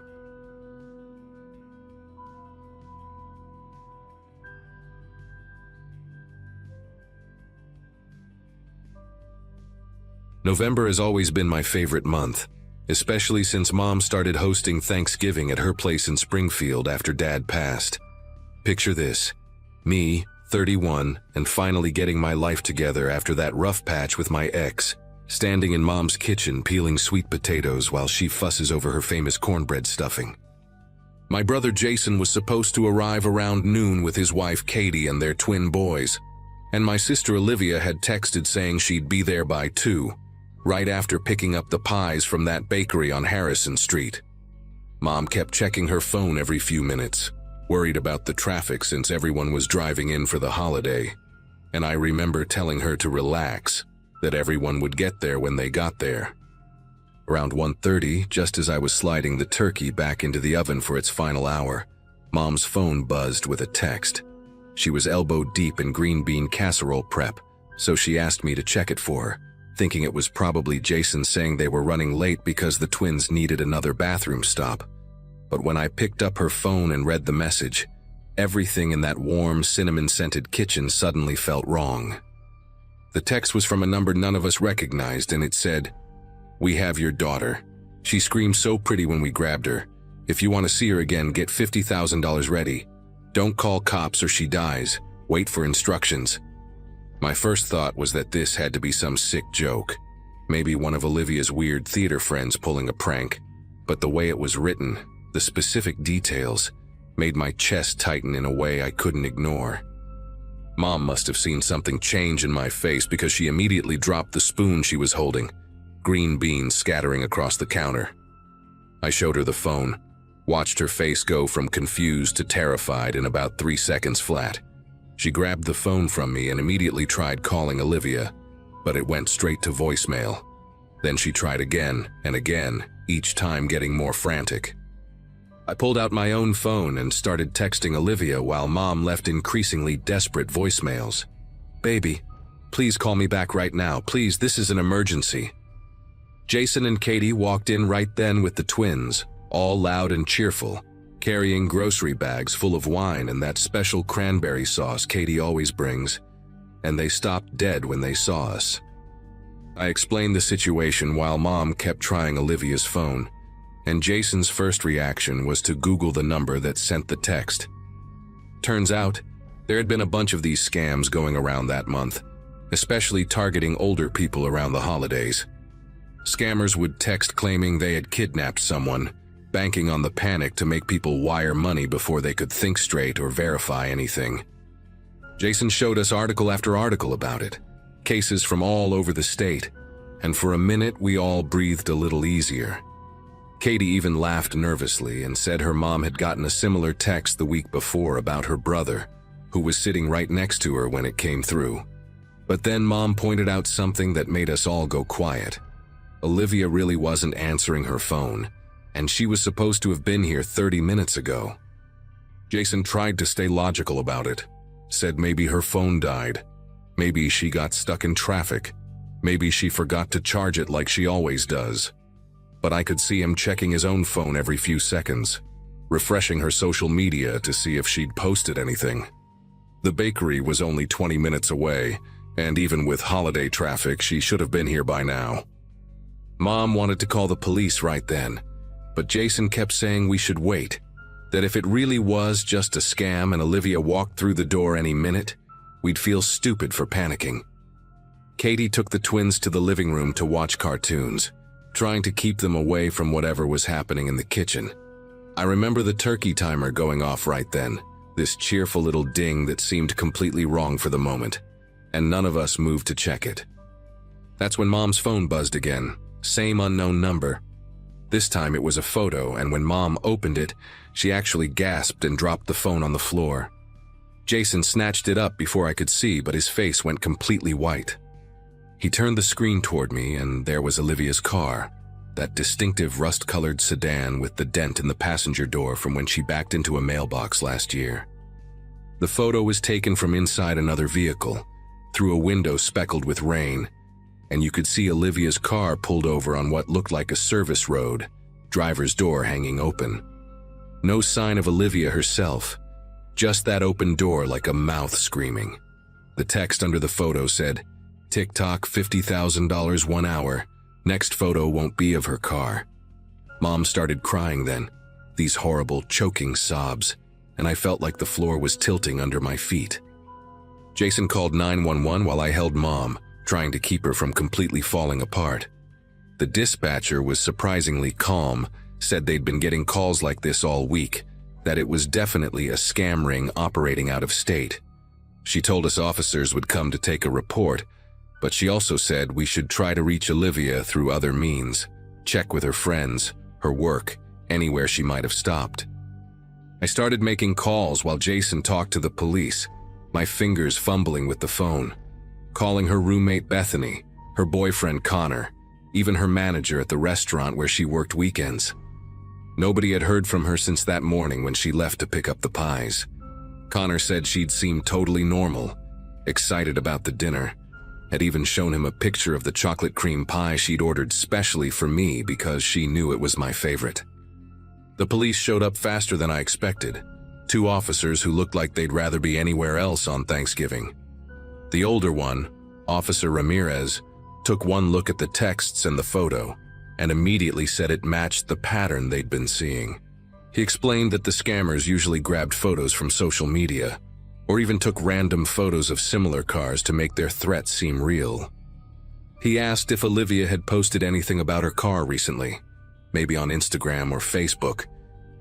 November has always been my favorite month, especially since Mom started hosting Thanksgiving at her place in Springfield after Dad passed. Picture this: me, 31, and finally getting my life together after that rough patch with my ex, standing in Mom's kitchen peeling sweet potatoes while she fusses over her famous cornbread stuffing. My brother Jason was supposed to arrive around noon with his wife Katie and their twin boys, and my sister Olivia had texted saying she'd be there by 2, right after picking up the pies from that bakery on Harrison Street. Mom kept checking her phone every few minutes, worried about the traffic since everyone was driving in for the holiday, and I remember telling her to relax, that everyone would get there when they got there. Around 1:30, just as I was sliding the turkey back into the oven for its final hour, Mom's phone buzzed with a text. She was elbow deep in green bean casserole prep, so she asked me to check it for her, thinking it was probably Jason saying they were running late because the twins needed another bathroom stop. But when I picked up her phone and read the message, Everything in that warm, cinnamon-scented kitchen suddenly felt wrong. The text was from a number none of us recognized, and it said, "We have your daughter. She screamed so pretty when we grabbed her. If you want to see her again, get $50,000 ready. Don't call cops or she dies. Wait for instructions." My first thought was that this had to be some sick joke. Maybe one of Olivia's weird theater friends pulling a prank. But the way it was written, the specific details, made my chest tighten in a way I couldn't ignore. Mom must have seen something change in my face because she immediately dropped the spoon she was holding, green beans scattering across the counter. I showed her the phone, watched her face go from confused to terrified in about 3 seconds flat. She grabbed the phone from me and immediately tried calling Olivia, but it went straight to voicemail. Then she tried again and again, each time getting more frantic. I pulled out my own phone and started texting Olivia while Mom left increasingly desperate voicemails. "Baby, please call me back right now. Please, this is an emergency." Jason and Katie walked in right then with the twins, all loud and cheerful, carrying grocery bags full of wine and that special cranberry sauce Katie always brings, and they stopped dead when they saw us. I explained the situation while Mom kept trying Olivia's phone, and Jason's first reaction was to Google the number that sent the text. Turns out, there had been a bunch of these scams going around that month, especially targeting older people around the holidays. Scammers would text claiming they had kidnapped someone, banking on the panic to make people wire money before they could think straight or verify anything. Jason showed us article after article about it, cases from all over the state, and for a minute we all breathed a little easier. Katie even laughed nervously and said her mom had gotten a similar text the week before about her brother, who was sitting right next to her when it came through. But then Mom pointed out something that made us all go quiet. Olivia really wasn't answering her phone, and she was supposed to have been here 30 minutes ago. Jason tried to stay logical about it, said maybe her phone died, maybe she got stuck in traffic, maybe she forgot to charge it like she always does. But I could see him checking his own phone every few seconds, refreshing her social media to see if she'd posted anything. The bakery was only 20 minutes away, and even with holiday traffic, she should have been here by now. Mom wanted to call the police right then, but Jason kept saying we should wait, that if it really was just a scam and Olivia walked through the door any minute, we'd feel stupid for panicking. Katie took the twins to the living room to watch cartoons, trying to keep them away from whatever was happening in the kitchen. I remember the turkey timer going off right then, this cheerful little ding that seemed completely wrong for the moment, and none of us moved to check it. That's when Mom's phone buzzed again, same unknown number. This time it was a photo, and when Mom opened it, she actually gasped and dropped the phone on the floor. Jason snatched it up before I could see, but his face went completely white. He turned the screen toward me, and there was Olivia's car, that distinctive rust-colored sedan with the dent in the passenger door from when she backed into a mailbox last year. The photo was taken from inside another vehicle, through a window speckled with rain, and you could see Olivia's car pulled over on what looked like a service road, driver's door hanging open. No sign of Olivia herself, just that open door like a mouth screaming. The text under the photo said, "TikTok $50,000 1 hour. Next photo won't be of her car." Mom started crying then, these horrible choking sobs, and I felt like the floor was tilting under my feet. Jason called 911 while I held Mom, trying to keep her from completely falling apart. The dispatcher was surprisingly calm, said they'd been getting calls like this all week, that it was definitely a scam ring operating out of state. She told us officers would come to take a report, but she also said we should try to reach Olivia through other means, check with her friends, her work, anywhere she might have stopped. I started making calls while Jason talked to the police, my fingers fumbling with the phone, calling her roommate Bethany, her boyfriend Connor, even her manager at the restaurant where she worked weekends. Nobody had heard from her since that morning when she left to pick up the pies. Connor said she'd seemed totally normal, excited about the dinner, had even shown him a picture of the chocolate cream pie she'd ordered specially for me because she knew it was my favorite. The police showed up faster than I expected, 2 officers who looked like they'd rather be anywhere else on Thanksgiving. The older one, Officer Ramirez, took one look at the texts and the photo and immediately said it matched the pattern they'd been seeing. He explained that the scammers usually grabbed photos from social media or even took random photos of similar cars to make their threats seem real. He asked if Olivia had posted anything about her car recently, maybe on Instagram or Facebook,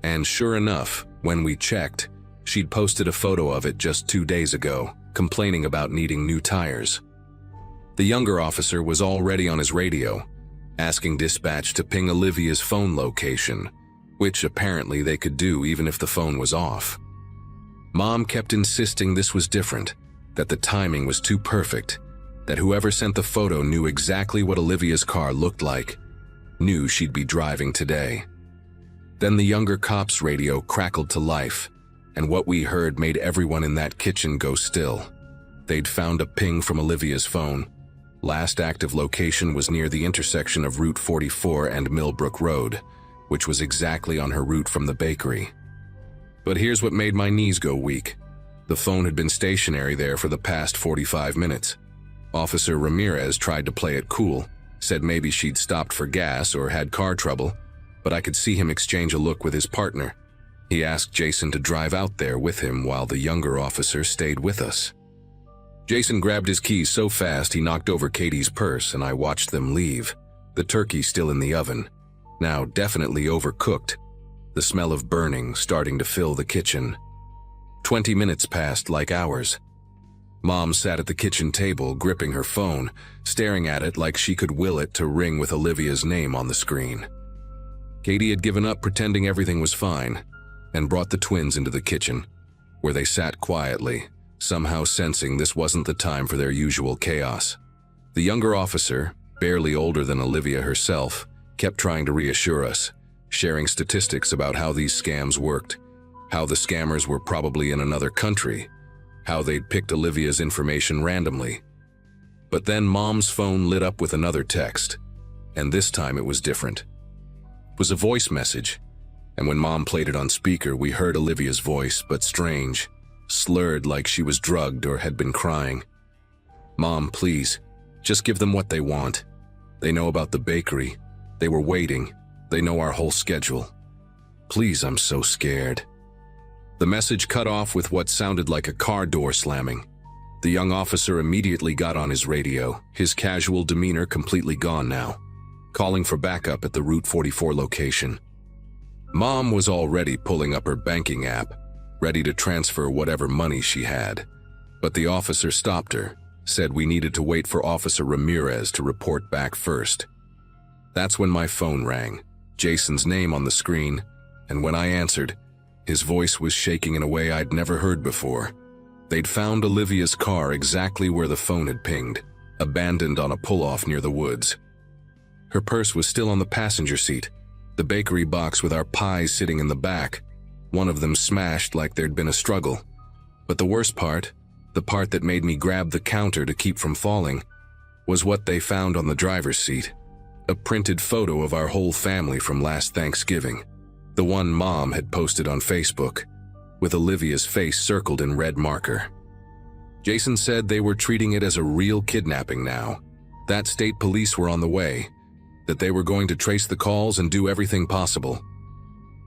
and sure enough, when we checked, she'd posted a photo of it just 2 days ago, complaining about needing new tires. The younger officer was already on his radio, asking dispatch to ping Olivia's phone location, which apparently they could do even if the phone was off. Mom kept insisting this was different, that the timing was too perfect, that whoever sent the photo knew exactly what Olivia's car looked like, knew she'd be driving today. Then the younger cop's radio crackled to life, and what we heard made everyone in that kitchen go still. They'd found a ping from Olivia's phone. Last active location was near the intersection of Route 44 and Millbrook Road, which was exactly on her route from the bakery. But here's what made my knees go weak. The phone had been stationary there for the past 45 minutes. Officer Ramirez tried to play it cool, said maybe she'd stopped for gas or had car trouble, but I could see him exchange a look with his partner. He asked Jason to drive out there with him while the younger officer stayed with us. Jason grabbed his keys so fast he knocked over Katie's purse, and I watched them leave, the turkey still in the oven, now definitely overcooked, the smell of burning starting to fill the kitchen. 20 minutes passed like hours. Mom sat at the kitchen table, gripping her phone, staring at it like she could will it to ring with Olivia's name on the screen. Katie had given up pretending everything was fine and brought the twins into the kitchen, where they sat quietly, somehow sensing this wasn't the time for their usual chaos. The younger officer, barely older than Olivia herself, kept trying to reassure us, sharing statistics about how these scams worked, how the scammers were probably in another country, how they'd picked Olivia's information randomly. But then Mom's phone lit up with another text, and this time it was different. It was a voice message, and when Mom played it on speaker, we heard Olivia's voice, but strange, slurred like she was drugged or had been crying. "Mom, please, just give them what they want. They know about the bakery. They were waiting. They know our whole schedule. Please, I'm so scared." The message cut off with what sounded like a car door slamming. The young officer immediately got on his radio, his casual demeanor completely gone now, calling for backup at the Route 44 location. Mom was already pulling up her banking app, ready to transfer whatever money she had. But the officer stopped her, said we needed to wait for Officer Ramirez to report back first. That's when my phone rang, Jason's name on the screen, and when I answered, his voice was shaking in a way I'd never heard before. They'd found Olivia's car exactly where the phone had pinged, abandoned on a pull-off near the woods. Her purse was still on the passenger seat, the bakery box with our pies sitting in the back, one of them smashed like there'd been a struggle. But the worst part, the part that made me grab the counter to keep from falling, was what they found on the driver's seat. A printed photo of our whole family from last Thanksgiving, the one Mom had posted on Facebook, with Olivia's face circled in red marker. Jason said they were treating it as a real kidnapping now, that state police were on the way, that they were going to trace the calls and do everything possible.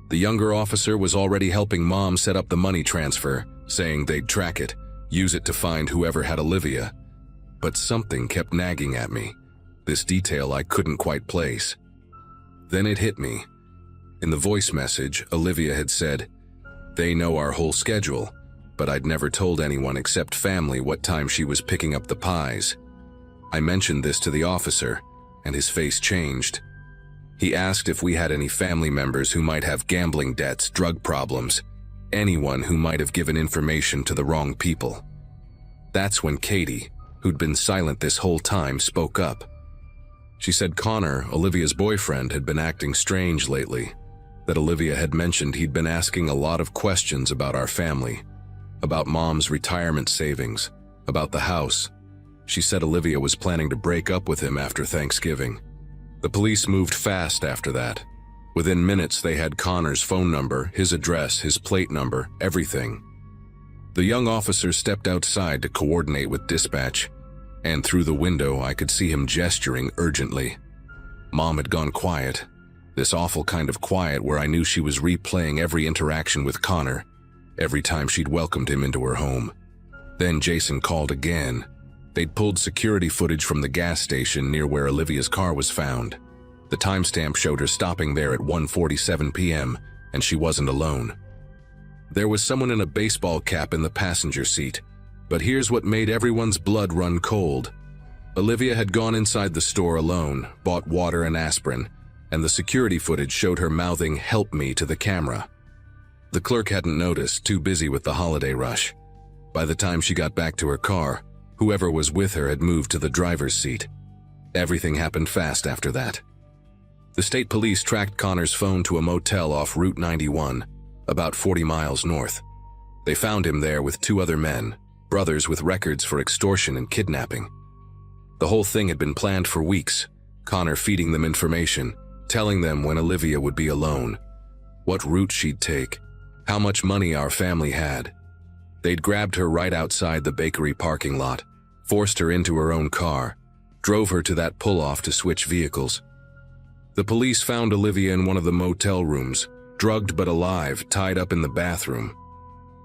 The younger officer was already helping Mom set up the money transfer, saying they'd track it, use it to find whoever had Olivia. But something kept nagging at me, this detail I couldn't quite place. Then it hit me. In the voice message, Olivia had said, "They know our whole schedule, but I'd never told anyone except family what time she was picking up the pies." I mentioned this to the officer, and his face changed. He asked if we had any family members who might have gambling debts, drug problems, anyone who might have given information to the wrong people. That's when Katie, who'd been silent this whole time, spoke up. She said Connor, Olivia's boyfriend, had been acting strange lately, that Olivia had mentioned he'd been asking a lot of questions about our family, about Mom's retirement savings, about the house. She said Olivia was planning to break up with him after Thanksgiving. The police moved fast after that, Within minutes, they had Connor's phone number, his address, his plate number, everything. The young officer stepped outside to coordinate with dispatch, and through the window I could see him gesturing urgently. Mom had gone quiet, this awful kind of quiet where I knew she was replaying every interaction with Connor, every time she'd welcomed him into her home. Then Jason called again. They'd pulled security footage from the gas station near where Olivia's car was found. The timestamp showed her stopping there at 1:47 p.m., and she wasn't alone. There was someone in a baseball cap in the passenger seat, but here's what made everyone's blood run cold. Olivia had gone inside the store alone, bought water and aspirin, and the security footage showed her mouthing "help me" to the camera. The clerk hadn't noticed, too busy with the holiday rush. By the time she got back to her car, whoever was with her had moved to the driver's seat. Everything happened fast after that. The state police tracked Connor's phone to a motel off Route 91, about 40 miles north. They found him there with 2 other men, brothers with records for extortion and kidnapping. The whole thing had been planned for weeks, Connor feeding them information, telling them when Olivia would be alone, what route she'd take, how much money our family had. They'd grabbed her right outside the bakery parking lot, forced her into her own car, drove her to that pull-off to switch vehicles. The police found Olivia in one of the motel rooms, drugged but alive, tied up in the bathroom.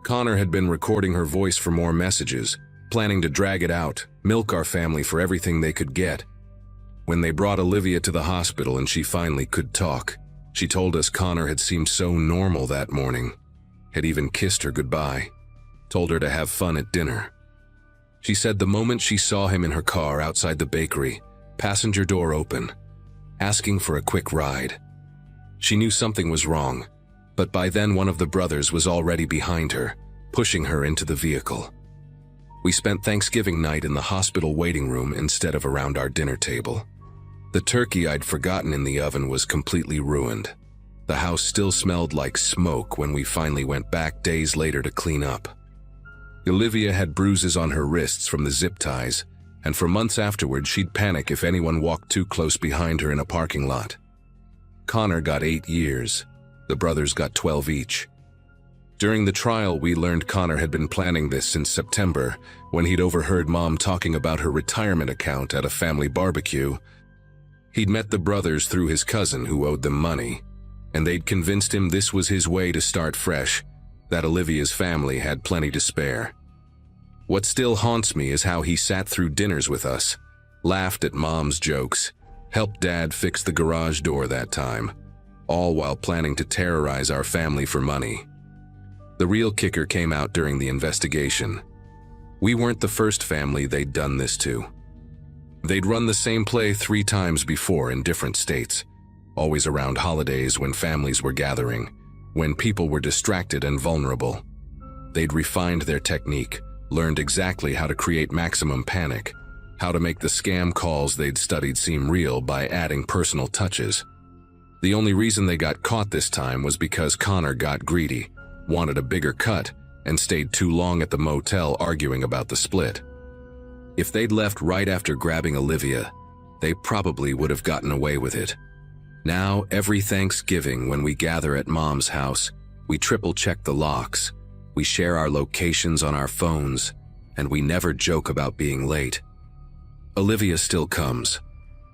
Connor had been recording her voice for more messages, planning to drag it out, milk our family for everything they could get. When they brought Olivia to the hospital and she finally could talk, she told us Connor had seemed so normal that morning, had even kissed her goodbye, told her to have fun at dinner. She said the moment she saw him in her car outside the bakery, passenger door open, asking for a quick ride. She knew something was wrong, but by then one of the brothers was already behind her, pushing her into the vehicle. We spent Thanksgiving night in the hospital waiting room instead of around our dinner table. The turkey I'd forgotten in the oven was completely ruined. The house still smelled like smoke when we finally went back days later to clean up. Olivia had bruises on her wrists from the zip ties, and for months afterward she'd panic if anyone walked too close behind her in a parking lot. Connor got 8 years. The brothers got 12 each. During the trial, we learned Connor had been planning this since September, when he'd overheard Mom talking about her retirement account at a family barbecue. He'd met the brothers through his cousin who owed them money, and they'd convinced him this was his way to start fresh, that Olivia's family had plenty to spare. What still haunts me is how he sat through dinners with us, laughed at Mom's jokes, helped Dad fix the garage door that time, all while planning to terrorize our family for money. The real kicker came out during the investigation. We weren't the first family they'd done this to. They'd run the same play 3 times before in different states, always around holidays when families were gathering, when people were distracted and vulnerable. They'd refined their technique, learned exactly how to create maximum panic, how to make the scam calls they'd studied seem real by adding personal touches. The only reason they got caught this time was because Connor got greedy, wanted a bigger cut, and stayed too long at the motel arguing about the split. If they'd left right after grabbing Olivia, they probably would have gotten away with it. Now, every Thanksgiving when we gather at Mom's house, we triple-check the locks, we share our locations on our phones, and we never joke about being late. Olivia still comes,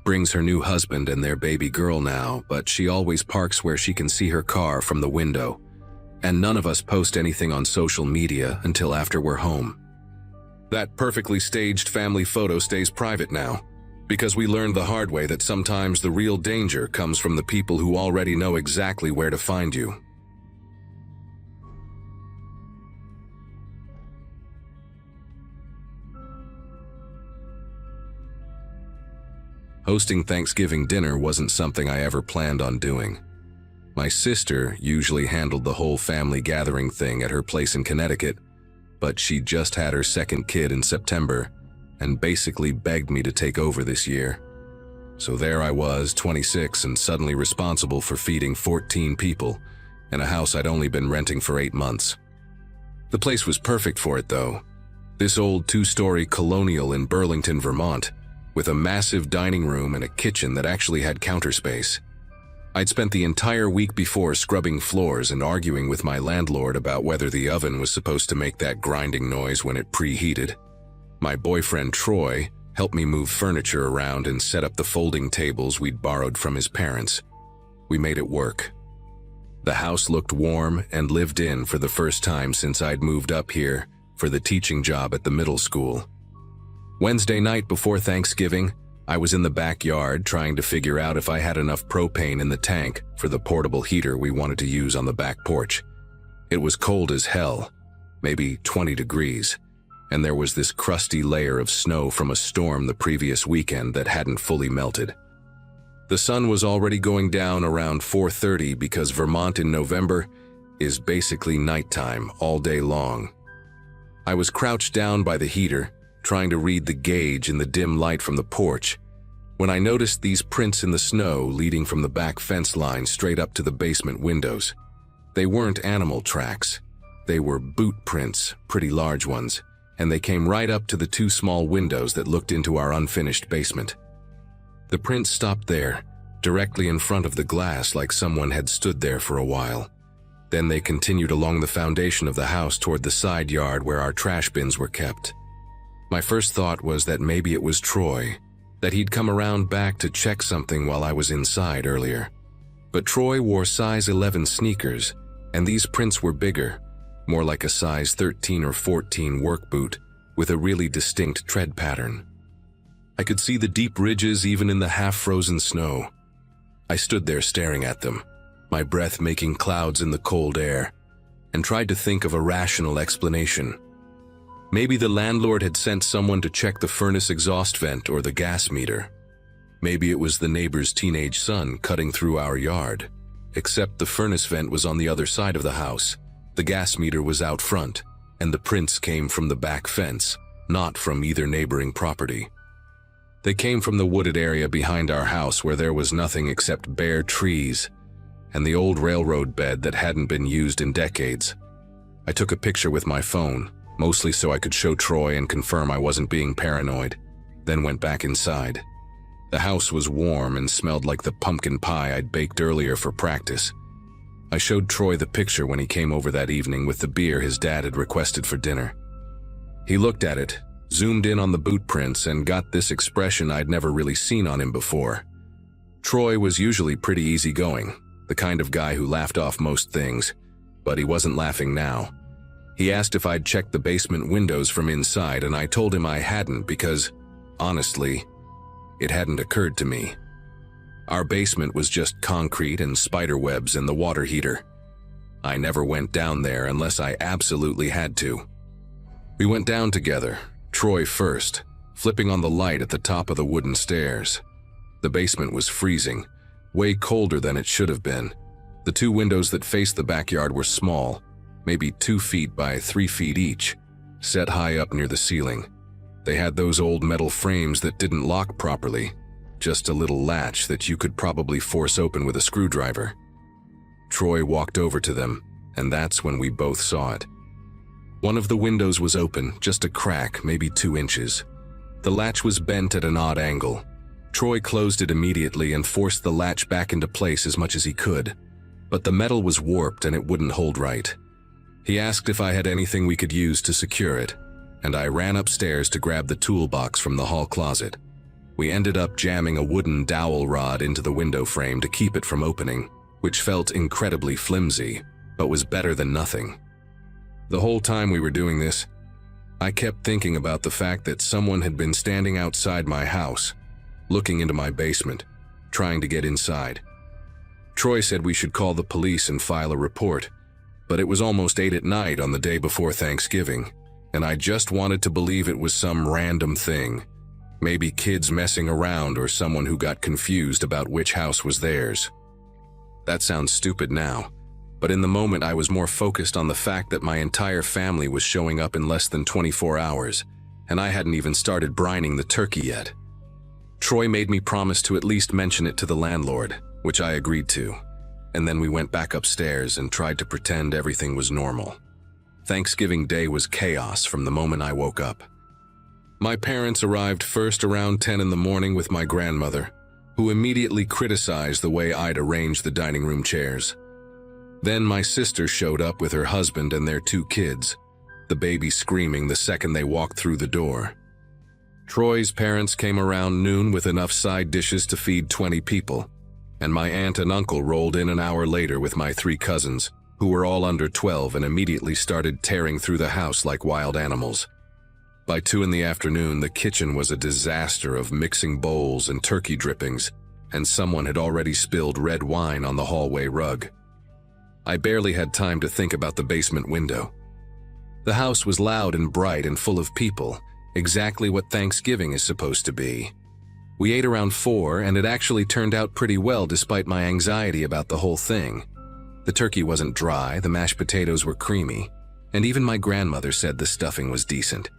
brings her new husband and their baby girl now, but she always parks where she can see her car from the window, and none of us post anything on social media until after we're home. That perfectly staged family photo stays private now, because we learned the hard way that sometimes the real danger comes from the people who already know exactly where to find you. Hosting Thanksgiving dinner wasn't something I ever planned on doing. My sister usually handled the whole family gathering thing at her place in Connecticut, but she just had her second kid in September and basically begged me to take over this year. So there I was, 26, and suddenly responsible for feeding 14 people in a house I'd only been renting for 8 months. The place was perfect for it, though. This old 2-story colonial in Burlington, Vermont, with a massive dining room and a kitchen that actually had counter space. I'd spent the entire week before scrubbing floors and arguing with my landlord about whether the oven was supposed to make that grinding noise when it preheated. My boyfriend Troy helped me move furniture around and set up the folding tables we'd borrowed from his parents. We made it work. The house looked warm and lived in for the first time since I'd moved up here for the teaching job at the middle school. Wednesday night before Thanksgiving, I was in the backyard trying to figure out if I had enough propane in the tank for the portable heater we wanted to use on the back porch. It was cold as hell, maybe 20 degrees, and there was this crusty layer of snow from a storm the previous weekend that hadn't fully melted. The sun was already going down around 4:30 because Vermont in November is basically nighttime all day long. I was crouched down by the heater, trying to read the gauge in the dim light from the porch, when I noticed these prints in the snow leading from the back fence line straight up to the basement windows. They weren't animal tracks. They were boot prints, pretty large ones, and they came right up to the two small windows that looked into our unfinished basement. The prints stopped there, directly in front of the glass like someone had stood there for a while. Then they continued along the foundation of the house toward the side yard where our trash bins were kept. My first thought was that maybe it was Troy, that he'd come around back to check something while I was inside earlier. But Troy wore size 11 sneakers, and these prints were bigger, more like a size 13 or 14 work boot, with a really distinct tread pattern. I could see the deep ridges even in the half-frozen snow. I stood there staring at them, my breath making clouds in the cold air, and tried to think of a rational explanation. Maybe the landlord had sent someone to check the furnace exhaust vent or the gas meter. Maybe it was the neighbor's teenage son cutting through our yard. Except the furnace vent was on the other side of the house, the gas meter was out front, and the prints came from the back fence, not from either neighboring property. They came from the wooded area behind our house where there was nothing except bare trees and the old railroad bed that hadn't been used in decades. I took a picture with my phone, mostly so I could show Troy and confirm I wasn't being paranoid, then went back inside. The house was warm and smelled like the pumpkin pie I'd baked earlier for practice. I showed Troy the picture when he came over that evening with the beer his dad had requested for dinner. He looked at it, zoomed in on the boot prints, and got this expression I'd never really seen on him before. Troy was usually pretty easygoing, the kind of guy who laughed off most things, but he wasn't laughing now. He asked if I'd checked the basement windows from inside, and I told him I hadn't because, honestly, it hadn't occurred to me. Our basement was just concrete and spider webs and the water heater. I never went down there unless I absolutely had to. We went down together, Troy first, flipping on the light at the top of the wooden stairs. The basement was freezing, way colder than it should have been. The two windows that faced the backyard were small, maybe 2 feet by 3 feet each, set high up near the ceiling. They had those old metal frames that didn't lock properly, just a little latch that you could probably force open with a screwdriver. Troy walked over to them, and that's when we both saw it. One of the windows was open, just a crack, maybe 2 inches. The latch was bent at an odd angle. Troy closed it immediately and forced the latch back into place as much as he could, but the metal was warped and it wouldn't hold right. He asked if I had anything we could use to secure it, and I ran upstairs to grab the toolbox from the hall closet. We ended up jamming a wooden dowel rod into the window frame to keep it from opening, which felt incredibly flimsy, but was better than nothing. The whole time we were doing this, I kept thinking about the fact that someone had been standing outside my house, looking into my basement, trying to get inside. Troy said we should call the police and file a report, but it was almost 8 at night on the day before Thanksgiving, and I just wanted to believe it was some random thing. Maybe kids messing around or someone who got confused about which house was theirs. That sounds stupid now, but in the moment I was more focused on the fact that my entire family was showing up in less than 24 hours, and I hadn't even started brining the turkey yet. Troy made me promise to at least mention it to the landlord, which I agreed to, and then we went back upstairs and tried to pretend everything was normal. Thanksgiving Day was chaos from the moment I woke up. My parents arrived first around 10 in the morning with my grandmother, who immediately criticized the way I'd arranged the dining room chairs. Then my sister showed up with her husband and their 2 kids, the baby screaming the second they walked through the door. Troy's parents came around noon with enough side dishes to feed 20 people, and my aunt and uncle rolled in an hour later with my 3 cousins, who were all under 12 and immediately started tearing through the house like wild animals. By 2 in the afternoon, the kitchen was a disaster of mixing bowls and turkey drippings, and someone had already spilled red wine on the hallway rug. I barely had time to think about the basement window. The house was loud and bright and full of people, exactly what Thanksgiving is supposed to be. We ate around 4, and it actually turned out pretty well despite my anxiety about the whole thing. The turkey wasn't dry, the mashed potatoes were creamy, and even my grandmother said the stuffing was decent,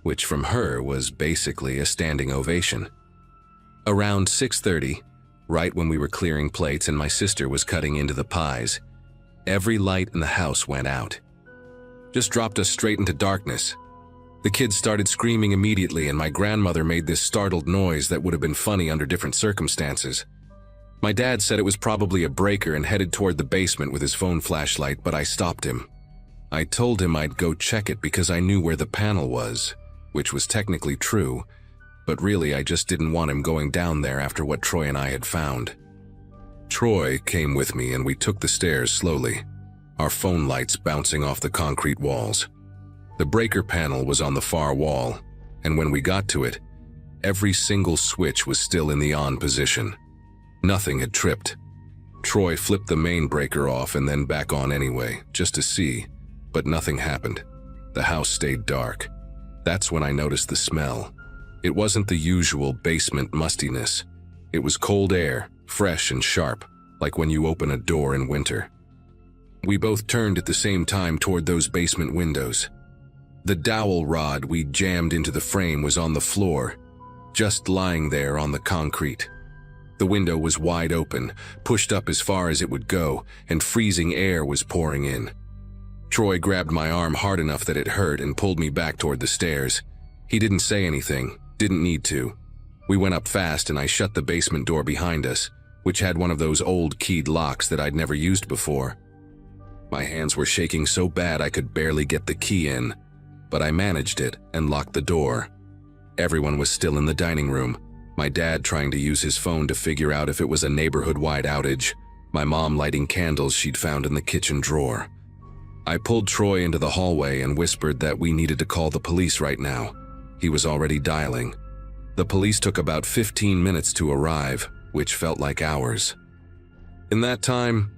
which from her was basically a standing ovation. Around 6:30, right when we were clearing plates and my sister was cutting into the pies, every light in the house went out. Just dropped us straight into darkness. The kids started screaming immediately, and my grandmother made this startled noise that would have been funny under different circumstances. My dad said it was probably a breaker and headed toward the basement with his phone flashlight, but I stopped him. I told him I'd go check it because I knew where the panel was, which was technically true, but really I just didn't want him going down there after what Troy and I had found. Troy came with me and we took the stairs slowly, our phone lights bouncing off the concrete walls. The breaker panel was on the far wall, and when we got to it, every single switch was still in the on position. Nothing had tripped. Troy flipped the main breaker off and then back on anyway, just to see, but nothing happened. The house stayed dark. That's when I noticed the smell. It wasn't the usual basement mustiness. It was cold air, fresh and sharp, like when you open a door in winter. We both turned at the same time toward those basement windows. The dowel rod we jammed into the frame was on the floor, just lying there on the concrete. The window was wide open, pushed up as far as it would go, and freezing air was pouring in. Troy grabbed my arm hard enough that it hurt and pulled me back toward the stairs. He didn't say anything, didn't need to. We went up fast and I shut the basement door behind us, which had one of those old keyed locks that I'd never used before. My hands were shaking so bad I could barely get the key in, but I managed it and locked the door. Everyone was still in the dining room, my dad trying to use his phone to figure out if it was a neighborhood-wide outage, my mom lighting candles she'd found in the kitchen drawer. I pulled Troy into the hallway and whispered that we needed to call the police right now. He was already dialing. The police took about 15 minutes to arrive, which felt like hours. In that time,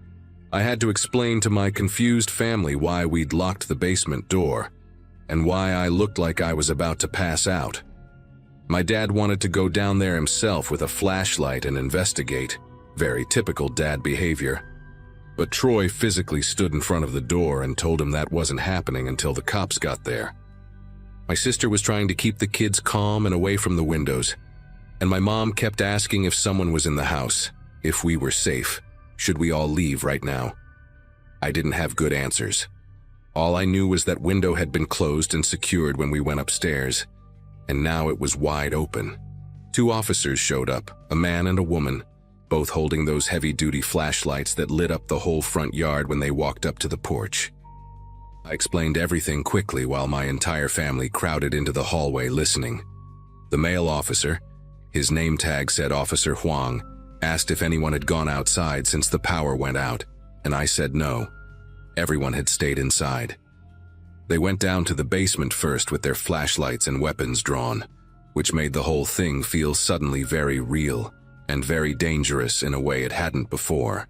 I had to explain to my confused family why we'd locked the basement door, and why I looked like I was about to pass out. My dad wanted to go down there himself with a flashlight and investigate, very typical dad behavior. But Troy physically stood in front of the door and told him that wasn't happening until the cops got there. My sister was trying to keep the kids calm and away from the windows, and my mom kept asking if someone was in the house, if we were safe, should we all leave right now. I didn't have good answers. All I knew was that window had been closed and secured when we went upstairs, and now it was wide open. 2 officers showed up, a man and a woman, both holding those heavy-duty flashlights that lit up the whole front yard when they walked up to the porch. I explained everything quickly while my entire family crowded into the hallway listening. The male officer, his name tag said Officer Huang, asked if anyone had gone outside since the power went out, and I said no. Everyone had stayed inside. They went down to the basement first with their flashlights and weapons drawn, which made the whole thing feel suddenly very real and very dangerous in a way it hadn't before.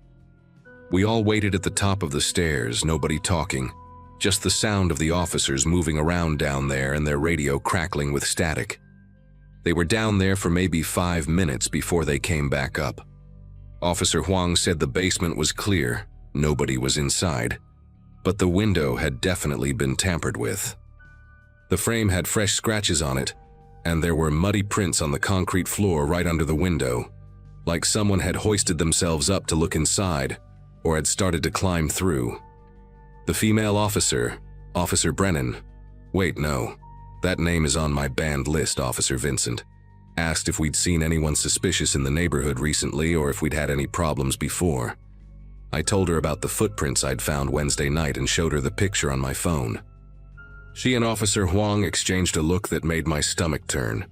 We all waited at the top of the stairs, nobody talking, just the sound of the officers moving around down there and their radio crackling with static. They were down there for maybe 5 minutes before they came back up. Officer Huang said the basement was clear, nobody was inside, but the window had definitely been tampered with. The frame had fresh scratches on it, and there were muddy prints on the concrete floor right under the window, like someone had hoisted themselves up to look inside, or had started to climb through. The female officer, Officer Brennan, wait, no, that name is on my banned list, Officer Vincent. asked if we'd seen anyone suspicious in the neighborhood recently or if we'd had any problems before. I told her about the footprints I'd found Wednesday night and showed her the picture on my phone. She and Officer Huang exchanged a look that made my stomach turn.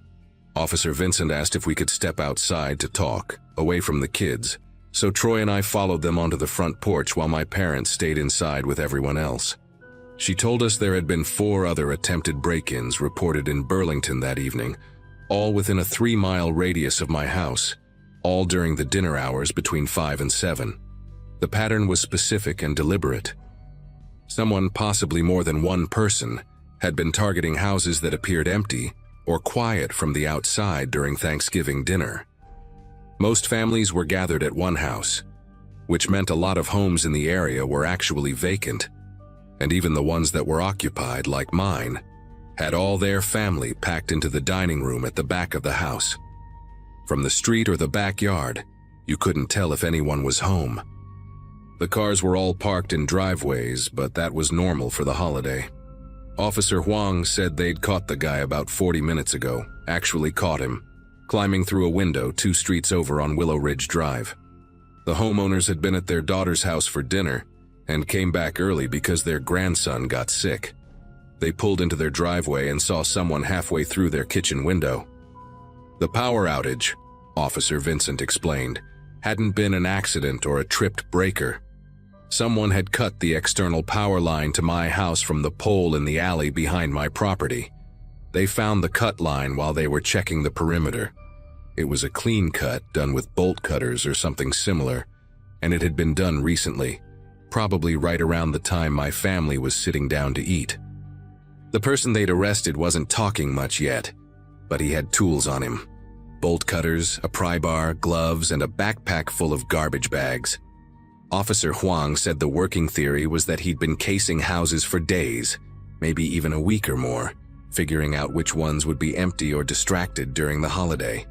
Officer Vincent asked if we could step outside to talk, away from the kids, so Troy and I followed them onto the front porch while my parents stayed inside with everyone else. She told us there had been 4 other attempted break-ins reported in Burlington that evening, all within a 3-mile radius of my house, all during the dinner hours between 5 and 7. The pattern was specific and deliberate. Someone, possibly more than one person, had been targeting houses that appeared empty or quiet from the outside during Thanksgiving dinner. Most families were gathered at one house, which meant a lot of homes in the area were actually vacant, and even the ones that were occupied, like mine, had all their family packed into the dining room at the back of the house. From the street or the backyard, you couldn't tell if anyone was home. The cars were all parked in driveways, but that was normal for the holiday. Officer Huang said they'd caught the guy about 40 minutes ago, actually caught him, climbing through a window 2 streets over on Willow Ridge Drive. The homeowners had been at their daughter's house for dinner and came back early because their grandson got sick. They pulled into their driveway and saw someone halfway through their kitchen window. The power outage, Officer Vincent explained, hadn't been an accident or a tripped breaker. Someone had cut the external power line to my house from the pole in the alley behind my property. They found the cut line while they were checking the perimeter. It was a clean cut done with bolt cutters or something similar, and it had been done recently, probably right around the time my family was sitting down to eat. The person they'd arrested wasn't talking much yet, but he had tools on him. Bolt cutters, a pry bar, gloves, and a backpack full of garbage bags. Officer Huang said the working theory was that he'd been casing houses for days, maybe even a week or more, figuring out which ones would be empty or distracted during the holiday.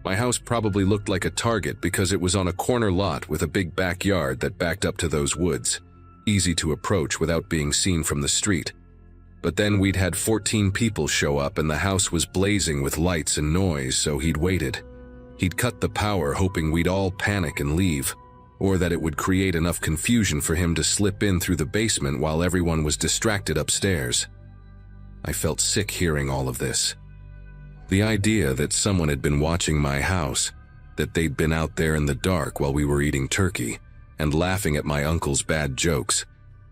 My house probably looked like a target because it was on a corner lot with a big backyard that backed up to those woods, easy to approach without being seen from the street. But then we'd had 14 people show up and the house was blazing with lights and noise, so he'd waited. He'd cut the power hoping we'd all panic and leave, or that it would create enough confusion for him to slip in through the basement while everyone was distracted upstairs. I felt sick hearing all of this. The idea that someone had been watching my house, that they'd been out there in the dark while we were eating turkey and laughing at my uncle's bad jokes,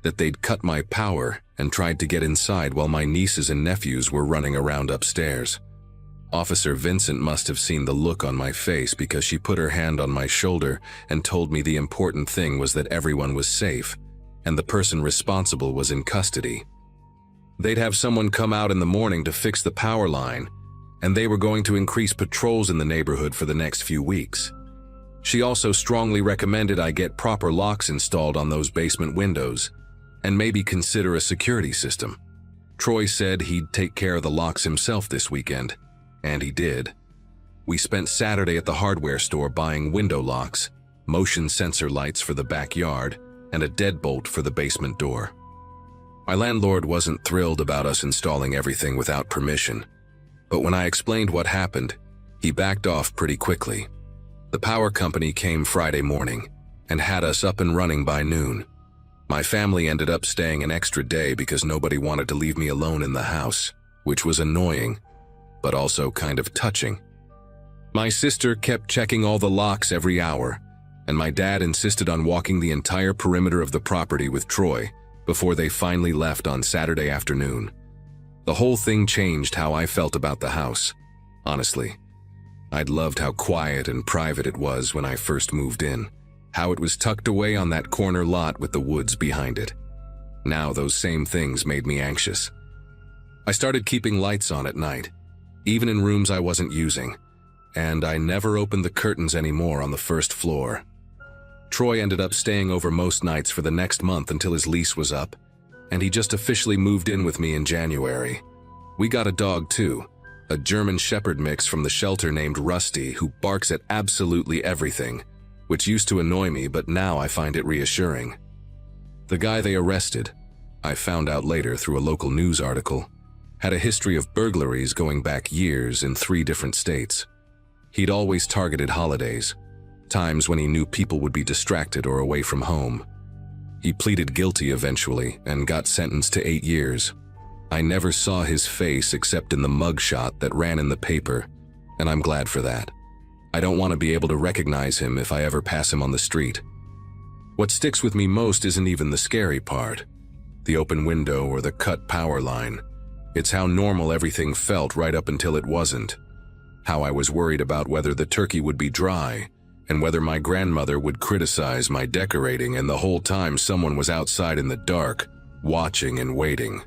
that they'd cut my power and tried to get inside while my nieces and nephews were running around upstairs. Officer Vincent must have seen the look on my face because she put her hand on my shoulder and told me the important thing was that everyone was safe and the person responsible was in custody. They'd have someone come out in the morning to fix the power line, and they were going to increase patrols in the neighborhood for the next few weeks. She also strongly recommended I get proper locks installed on those basement windows and maybe consider a security system. Troy said he'd take care of the locks himself this weekend. And he did. We spent Saturday at the hardware store buying window locks, motion sensor lights for the backyard, and a deadbolt for the basement door. My landlord wasn't thrilled about us installing everything without permission, but when I explained what happened, he backed off pretty quickly. The power company came Friday morning and had us up and running by noon. My family ended up staying an extra day because nobody wanted to leave me alone in the house, which was annoying, but also kind of touching. My sister kept checking all the locks every hour, and my dad insisted on walking the entire perimeter of the property with Troy before they finally left on Saturday afternoon. The whole thing changed how I felt about the house. Honestly, I'd loved how quiet and private it was when I first moved in, how it was tucked away on that corner lot with the woods behind it. Now those same things made me anxious. I started keeping lights on at night, even in rooms I wasn't using, and I never opened the curtains anymore on the first floor. Troy ended up staying over most nights for the next month until his lease was up, and he just officially moved in with me in January. We got a dog too, a German Shepherd mix from the shelter named Rusty, who barks at absolutely everything, which used to annoy me, but now I find it reassuring. The guy they arrested, I found out later through a local news article, Had a history of burglaries going back years in 3 different states. He'd always targeted holidays, times when he knew people would be distracted or away from home. He pleaded guilty eventually and got sentenced to 8 years. I never saw his face except in the mugshot that ran in the paper, and I'm glad for that. I don't want to be able to recognize him if I ever pass him on the street. What sticks with me most isn't even the scary part, the open window or the cut power line. It's how normal everything felt right up until it wasn't. How I was worried about whether the turkey would be dry, and whether my grandmother would criticize my decorating, and the whole time someone was outside in the dark, watching and waiting.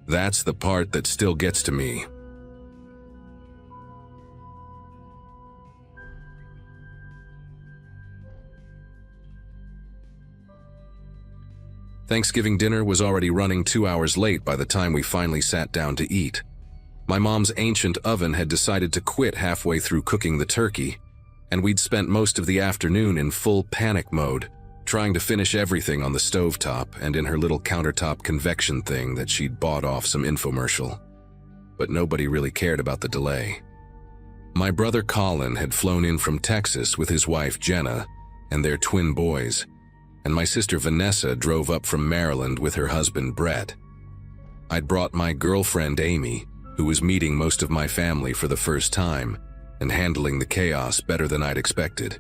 That's the part that still gets to me. Thanksgiving dinner was already running 2 hours late by the time we finally sat down to eat. My mom's ancient oven had decided to quit halfway through cooking the turkey, and we'd spent most of the afternoon in full panic mode, trying to finish everything on the stovetop and in her little countertop convection thing that she'd bought off some infomercial. But nobody really cared about the delay. My brother Colin had flown in from Texas with his wife Jenna and their twin boys, and my sister Vanessa drove up from Maryland with her husband Brett. I'd brought my girlfriend Amy, who was meeting most of my family for the first time and handling the chaos better than I'd expected.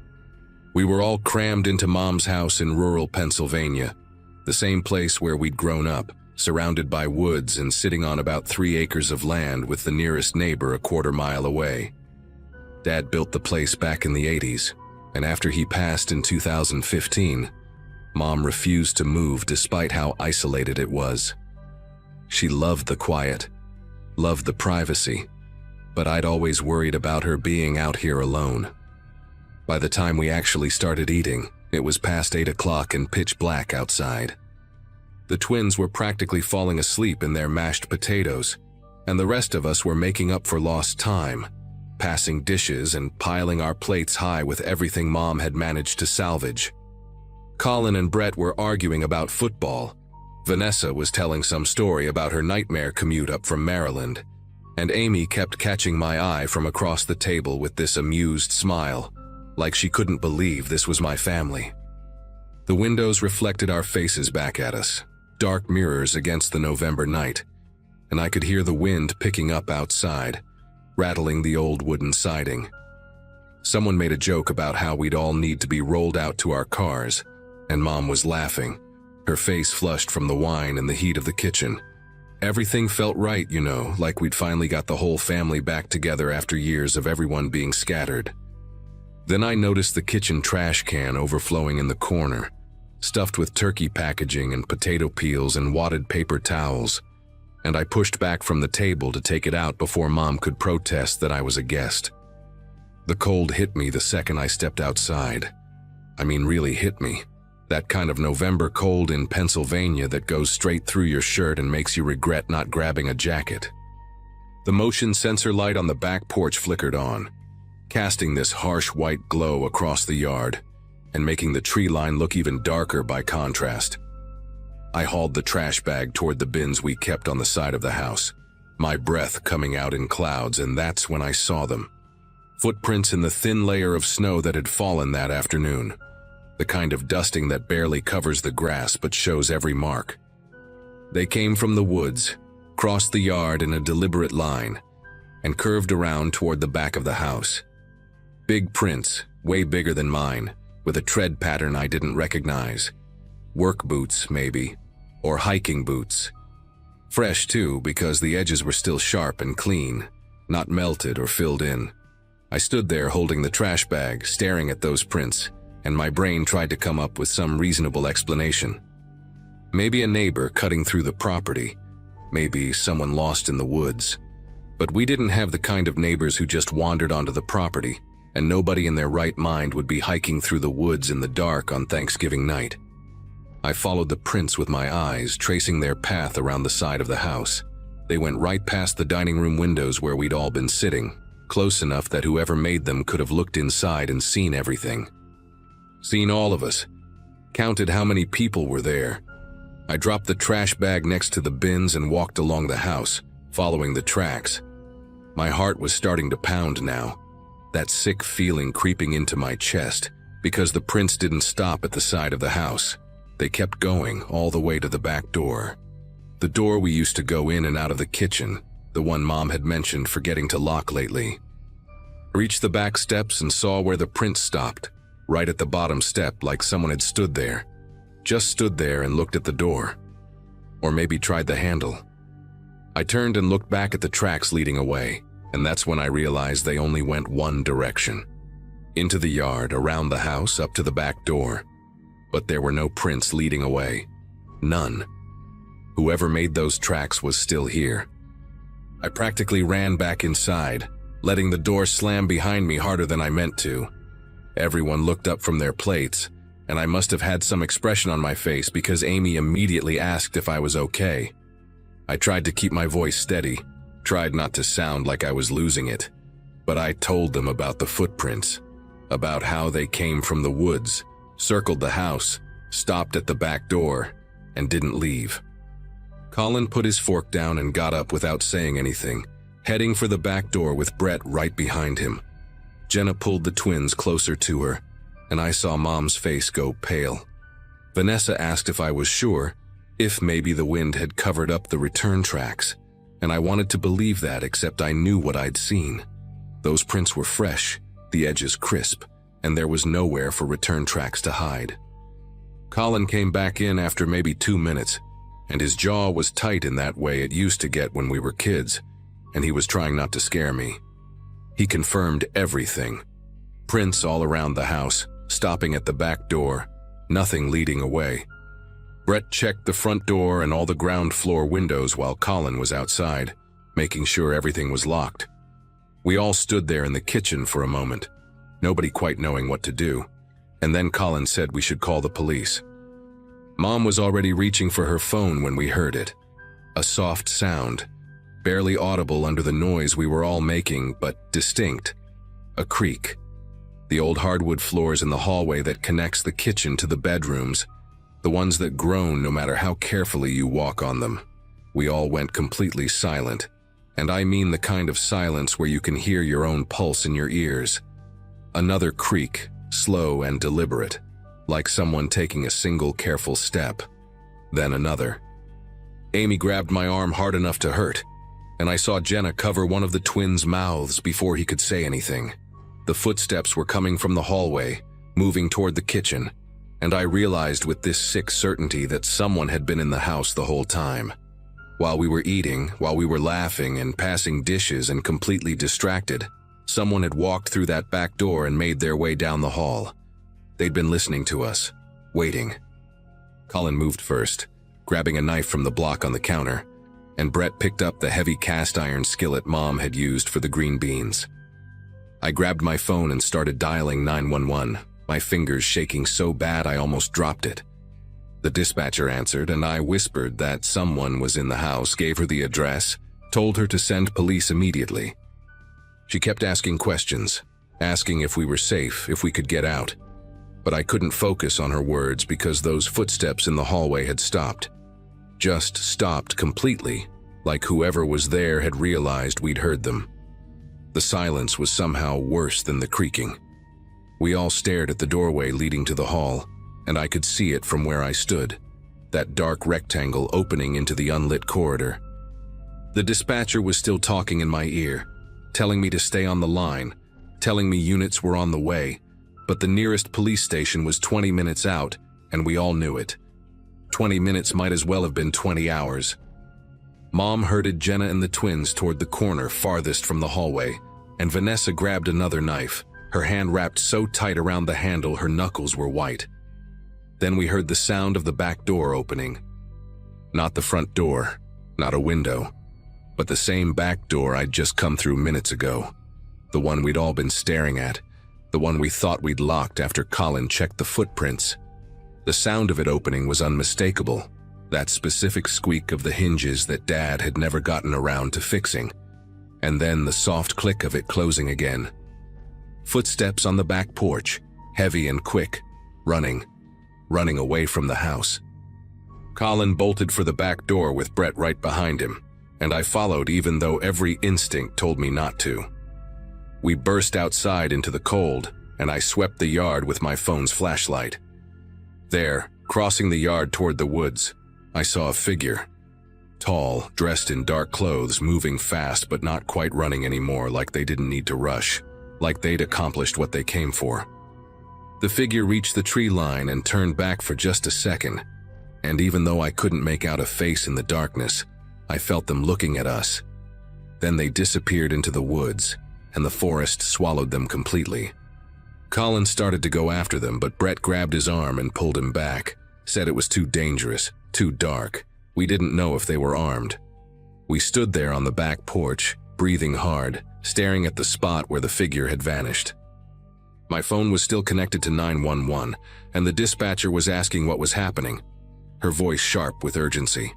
We were all crammed into Mom's house in rural Pennsylvania, the same place where we'd grown up, surrounded by woods and sitting on about 3 acres of land with the nearest neighbor a quarter mile away. Dad built the place back in the 80s, and after he passed in 2015, Mom refused to move despite how isolated it was. She loved the quiet, loved the privacy, but I'd always worried about her being out here alone. By the time we actually started eating, it was past 8 o'clock and pitch black outside. The twins were practically falling asleep in their mashed potatoes, and the rest of us were making up for lost time, passing dishes and piling our plates high with everything Mom had managed to salvage. Colin and Brett were arguing about football. Vanessa was telling some story about her nightmare commute up from Maryland, and Amy kept catching my eye from across the table with this amused smile, like she couldn't believe this was my family. The windows reflected our faces back at us, dark mirrors against the November night, and I could hear the wind picking up outside, rattling the old wooden siding. Someone made a joke about how we'd all need to be rolled out to our cars, and Mom was laughing, her face flushed from the wine and the heat of the kitchen. Everything felt right, you know, like we'd finally got the whole family back together after years of everyone being scattered. Then I noticed the kitchen trash can overflowing in the corner, stuffed with turkey packaging and potato peels and wadded paper towels, and I pushed back from the table to take it out before Mom could protest that I was a guest. The cold hit me the second I stepped outside. I mean, really hit me. That kind of November cold in Pennsylvania that goes straight through your shirt and makes you regret not grabbing a jacket. The motion sensor light on the back porch flickered on, casting this harsh white glow across the yard and making the tree line look even darker by contrast. I hauled the trash bag toward the bins we kept on the side of the house, my breath coming out in clouds, and that's when I saw them. Footprints in the thin layer of snow that had fallen that afternoon. The kind of dusting that barely covers the grass but shows every mark. They came from the woods, crossed the yard in a deliberate line, and curved around toward the back of the house. Big prints, way bigger than mine, with a tread pattern I didn't recognize. Work boots, maybe, or hiking boots. Fresh too, because the edges were still sharp and clean, not melted or filled in. I stood there holding the trash bag, staring at those prints, and my brain tried to come up with some reasonable explanation. Maybe a neighbor cutting through the property, maybe someone lost in the woods. But we didn't have the kind of neighbors who just wandered onto the property, and nobody in their right mind would be hiking through the woods in the dark on Thanksgiving night. I followed the prints with my eyes, tracing their path around the side of the house. They went right past the dining room windows where we'd all been sitting, close enough that whoever made them could have looked inside and seen everything. Seen all of us. Counted how many people were there. I dropped the trash bag next to the bins and walked along the house, following the tracks. My heart was starting to pound now, that sick feeling creeping into my chest, because the prints didn't stop at the side of the house. They kept going all the way to the back door. The door we used to go in and out of the kitchen, the one Mom had mentioned forgetting to lock lately. I reached the back steps and saw where the prints stopped, right at the bottom step, like someone had stood there. Just stood there and looked at the door. Or maybe tried the handle. I turned and looked back at the tracks leading away, and that's when I realized they only went one direction. Into the yard, around the house, up to the back door. But there were no prints leading away. None. Whoever made those tracks was still here. I practically ran back inside, letting the door slam behind me harder than I meant to. Everyone looked up from their plates, and I must have had some expression on my face because Amy immediately asked if I was okay. I tried to keep my voice steady, tried not to sound like I was losing it, but I told them about the footprints, about how they came from the woods, circled the house, stopped at the back door, and didn't leave. Colin put his fork down and got up without saying anything, heading for the back door with Brett right behind him. Jenna pulled the twins closer to her, and I saw Mom's face go pale. Vanessa asked if I was sure, if maybe the wind had covered up the return tracks, and I wanted to believe that, except I knew what I'd seen. Those prints were fresh, the edges crisp, and there was nowhere for return tracks to hide. Colin came back in after maybe 2 minutes, and his jaw was tight in that way it used to get when we were kids, and he was trying not to scare me. He confirmed everything. Prints all around the house, stopping at the back door, nothing leading away. Brett checked the front door and all the ground floor windows while Colin was outside, making sure everything was locked. We all stood there in the kitchen for a moment, nobody quite knowing what to do, and then Colin said we should call the police. Mom was already reaching for her phone when we heard it. A soft sound, barely audible under the noise we were all making, but distinct. A creak. The old hardwood floors in the hallway that connects the kitchen to the bedrooms, the ones that groan no matter how carefully you walk on them. We all went completely silent, and I mean the kind of silence where you can hear your own pulse in your ears. Another creak, slow and deliberate, like someone taking a single careful step. Then another. Amy grabbed my arm hard enough to hurt, and I saw Jenna cover one of the twins' mouths before he could say anything. The footsteps were coming from the hallway, moving toward the kitchen, and I realized with this sick certainty that someone had been in the house the whole time. While we were eating, while we were laughing and passing dishes and completely distracted, someone had walked through that back door and made their way down the hall. They'd been listening to us, waiting. Colin moved first, grabbing a knife from the block on the counter, and Brett picked up the heavy cast iron skillet Mom had used for the green beans. I grabbed my phone and started dialing 911, my fingers shaking so bad I almost dropped it. The dispatcher answered, and I whispered that someone was in the house, gave her the address, told her to send police immediately. She kept asking questions, asking if we were safe, if we could get out. But I couldn't focus on her words because those footsteps in the hallway had stopped. Just stopped completely, like whoever was there had realized we'd heard them. The silence was somehow worse than the creaking. We all stared at the doorway leading to the hall, and I could see it from where I stood, that dark rectangle opening into the unlit corridor. The dispatcher was still talking in my ear, telling me to stay on the line, telling me units were on the way, but the nearest police station was 20 minutes out, and we all knew it. 20 minutes might as well have been 20 hours. Mom herded Jenna and the twins toward the corner farthest from the hallway, and Vanessa grabbed another knife, her hand wrapped so tight around the handle her knuckles were white. Then we heard the sound of the back door opening. Not the front door, not a window, but the same back door I'd just come through minutes ago. The one we'd all been staring at, the one we thought we'd locked after Colin checked the footprints. The sound of it opening was unmistakable, that specific squeak of the hinges that Dad had never gotten around to fixing, and then the soft click of it closing again. Footsteps on the back porch, heavy and quick, running away from the house. Colin bolted for the back door with Brett right behind him. and I followed even though every instinct told me not to. We burst outside into the cold, and I swept the yard with my phone's flashlight. There, crossing the yard toward the woods, I saw a figure. Tall, dressed in dark clothes, moving fast but not quite running anymore, like they didn't need to rush, like they'd accomplished what they came for. The figure reached the tree line and turned back for just a second, and even though I couldn't make out a face in the darkness, I felt them looking at us. Then they disappeared into the woods, and the forest swallowed them completely. Colin started to go after them, but Brett grabbed his arm and pulled him back, said it was too dangerous, too dark. We didn't know if they were armed. We stood there on the back porch, breathing hard, staring at the spot where the figure had vanished. My phone was still connected to 911, and the dispatcher was asking what was happening, her voice sharp with urgency.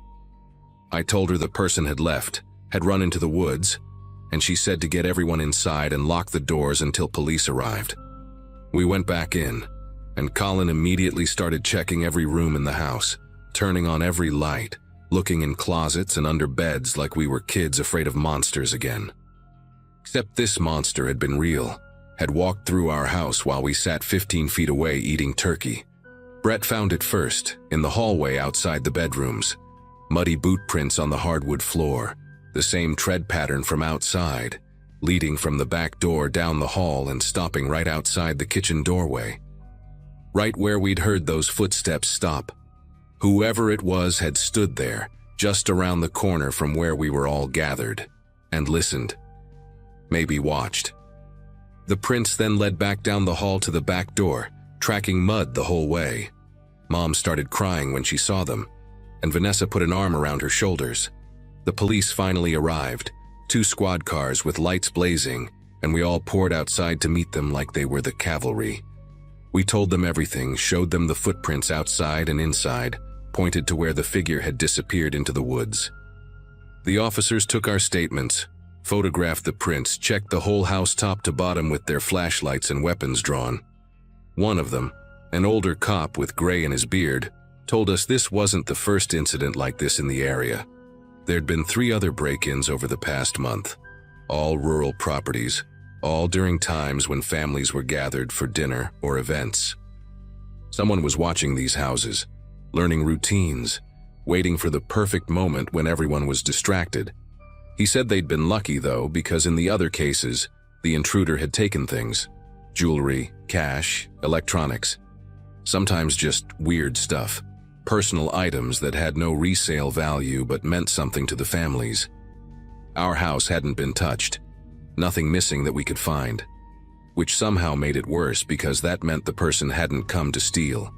I told her the person had left, had run into the woods, and she said to get everyone inside and lock the doors until police arrived. We went back in, and Colin immediately started checking every room in the house, turning on every light, looking in closets and under beds like we were kids afraid of monsters again. Except this monster had been real, had walked through our house while we sat 15 feet away eating turkey. Brett found it first, in the hallway outside the bedrooms. Muddy boot prints on the hardwood floor, the same tread pattern from outside, leading from the back door down the hall and stopping right outside the kitchen doorway. Right where we'd heard those footsteps stop. Whoever it was had stood there, just around the corner from where we were all gathered, and listened. Maybe watched. The prints then led back down the hall to the back door, tracking mud the whole way. Mom started crying when she saw them, and Vanessa put an arm around her shoulders. The police finally arrived, 2 squad cars with lights blazing, and we all poured outside to meet them like they were the cavalry. We told them everything, showed them the footprints outside and inside, pointed to where the figure had disappeared into the woods. The officers took our statements, photographed the prints, checked the whole house top to bottom with their flashlights and weapons drawn. One of them, an older cop with gray in his beard, told us this wasn't the first incident like this in the area. There'd been 3 other break-ins over the past month, all rural properties, all during times when families were gathered for dinner or events. Someone was watching these houses, learning routines, waiting for the perfect moment when everyone was distracted. He said they'd been lucky, though, because in the other cases, the intruder had taken things: jewelry, cash, electronics. Sometimes just weird stuff, personal items that had no resale value but meant something to the families. Our house hadn't been touched, nothing missing that we could find, which somehow made it worse because that meant the person hadn't come to steal.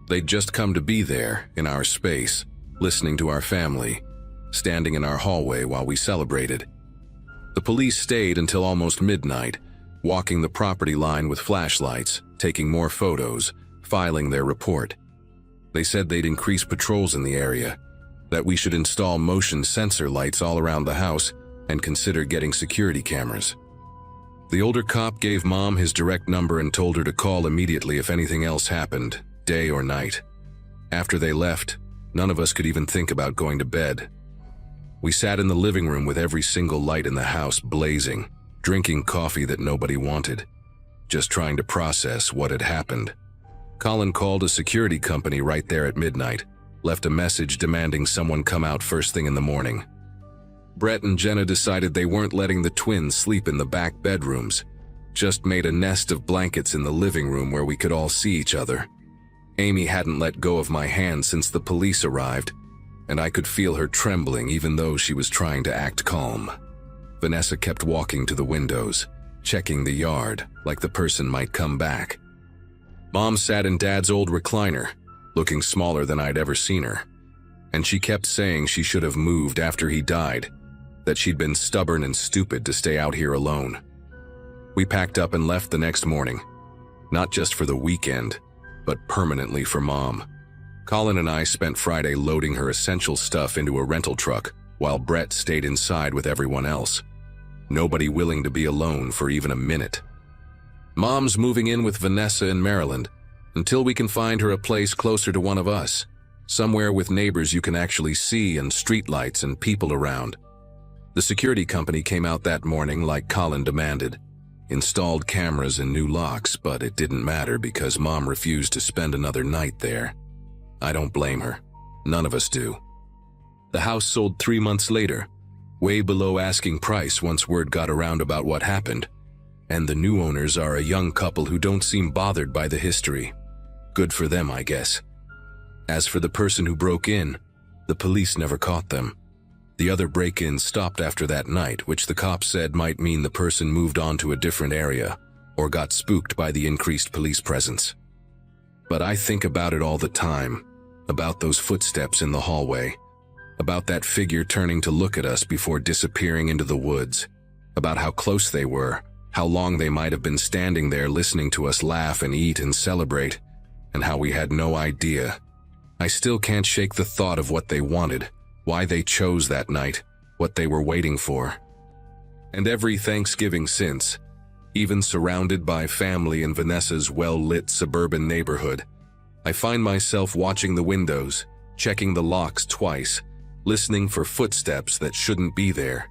They'd just come to be there, in our space, listening to our family, standing in our hallway while we celebrated. The police stayed until almost midnight, walking the property line with flashlights, taking more photos, filing their report. They said they'd increase patrols in the area, that we should install motion sensor lights all around the house and consider getting security cameras. The older cop gave Mom his direct number and told her to call immediately if anything else happened, day or night. After they left, none of us could even think about going to bed. We sat in the living room with every single light in the house blazing, drinking coffee that nobody wanted, just trying to process what had happened. Colin called a security company right there at midnight, left a message demanding someone come out first thing in the morning. Brett and Jenna decided they weren't letting the twins sleep in the back bedrooms, just made a nest of blankets in the living room where we could all see each other. Amy hadn't let go of my hand since the police arrived, and I could feel her trembling even though she was trying to act calm. Vanessa kept walking to the windows, checking the yard like the person might come back. Mom sat in Dad's old recliner, looking smaller than I'd ever seen her, and she kept saying she should have moved after he died, that she'd been stubborn and stupid to stay out here alone. We packed up and left the next morning, not just for the weekend, but permanently for Mom. Colin and I spent Friday loading her essential stuff into a rental truck while Brett stayed inside with everyone else. Nobody willing to be alone for even a minute. Mom's moving in with Vanessa in Maryland until we can find her a place closer to one of us. Somewhere with neighbors you can actually see and streetlights and people around. The security company came out that morning like Colin demanded, installed cameras and new locks, but it didn't matter because Mom refused to spend another night there. I don't blame her. None of us do. The house sold 3 months later, way below asking price once word got around about what happened, and the new owners are a young couple who don't seem bothered by the history. Good for them, I guess. As for the person who broke in, the police never caught them. The other break-ins stopped after that night, which the cops said might mean the person moved on to a different area or got spooked by the increased police presence. But I think about it all the time, about those footsteps in the hallway, about that figure turning to look at us before disappearing into the woods, about how close they were, how long they might have been standing there listening to us laugh and eat and celebrate, and how we had no idea. I still can't shake the thought of what they wanted, why they chose that night, what they were waiting for. And every Thanksgiving since, even surrounded by family in Vanessa's well-lit suburban neighborhood, I find myself watching the windows, checking the locks twice, listening for footsteps that shouldn't be there.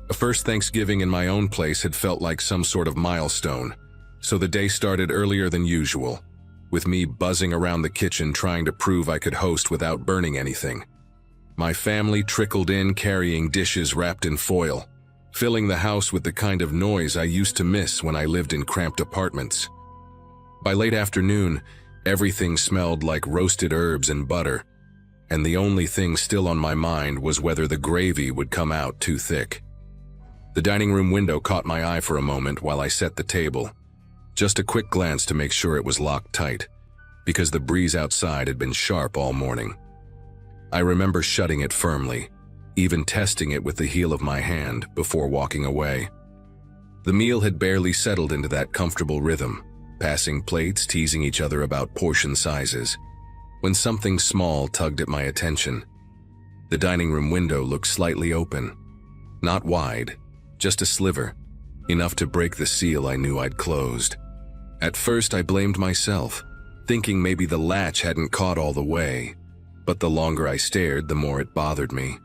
The first Thanksgiving in my own place had felt like some sort of milestone, so the day started earlier than usual, with me buzzing around the kitchen trying to prove I could host without burning anything. My family trickled in carrying dishes wrapped in foil, filling the house with the kind of noise I used to miss when I lived in cramped apartments. By late afternoon, everything smelled like roasted herbs and butter, and the only thing still on my mind was whether the gravy would come out too thick. The dining room window caught my eye for a moment while I set the table. Just a quick glance to make sure it was locked tight, because the breeze outside had been sharp all morning. I remember shutting it firmly, even testing it with the heel of my hand before walking away. The meal had barely settled into that comfortable rhythm, passing plates, teasing each other about portion sizes, when something small tugged at my attention. The dining room window looked slightly open, not wide, just a sliver, enough to break the seal I knew I'd closed. At first I blamed myself, thinking maybe the latch hadn't caught all the way, but the longer I stared, the more it bothered me.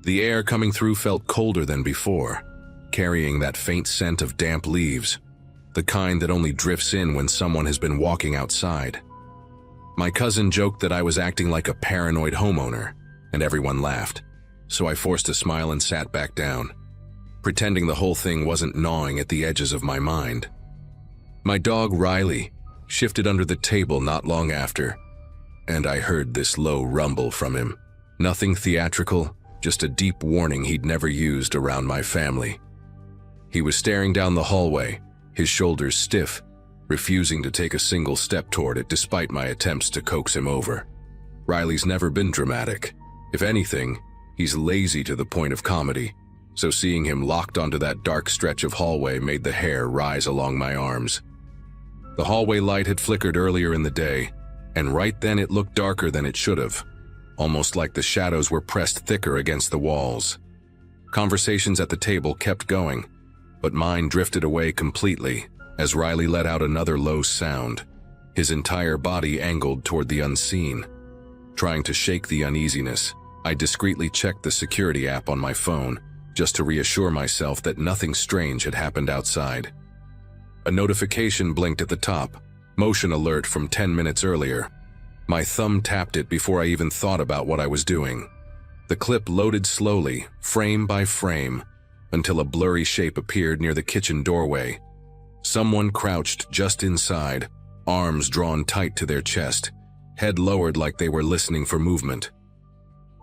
The air coming through felt colder than before, carrying that faint scent of damp leaves, the kind that only drifts in when someone has been walking outside. My cousin joked that I was acting like a paranoid homeowner, and everyone laughed, so I forced a smile and sat back down, pretending the whole thing wasn't gnawing at the edges of my mind. My dog, Riley, shifted under the table not long after, and I heard this low rumble from him. Nothing theatrical, just a deep warning he'd never used around my family. He was staring down the hallway, his shoulders stiff, refusing to take a single step toward it despite my attempts to coax him over. Riley's never been dramatic. If anything, he's lazy to the point of comedy, so seeing him locked onto that dark stretch of hallway made the hair rise along my arms. The hallway light had flickered earlier in the day, and right then it looked darker than it should have, almost like the shadows were pressed thicker against the walls. Conversations at the table kept going, but mine drifted away completely as Riley let out another low sound, his entire body angled toward the unseen. Trying to shake the uneasiness, I discreetly checked the security app on my phone, just to reassure myself that nothing strange had happened outside. A notification blinked at the top, motion alert from 10 minutes earlier. My thumb tapped it before I even thought about what I was doing. The clip loaded slowly, frame by frame, until a blurry shape appeared near the kitchen doorway. Someone crouched just inside, arms drawn tight to their chest, head lowered like they were listening for movement.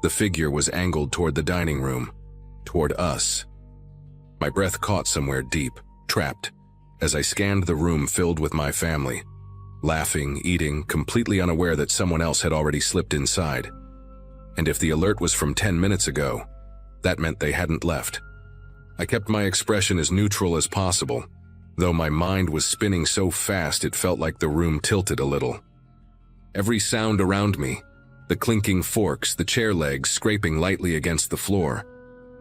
The figure was angled toward the dining room, toward us. My breath caught somewhere deep, trapped, as I scanned the room filled with my family, laughing, eating, completely unaware that someone else had already slipped inside. And if the alert was from 10 minutes ago, that meant they hadn't left. I kept my expression as neutral as possible, though my mind was spinning so fast it felt like the room tilted a little. Every sound around me, the clinking forks, the chair legs scraping lightly against the floor,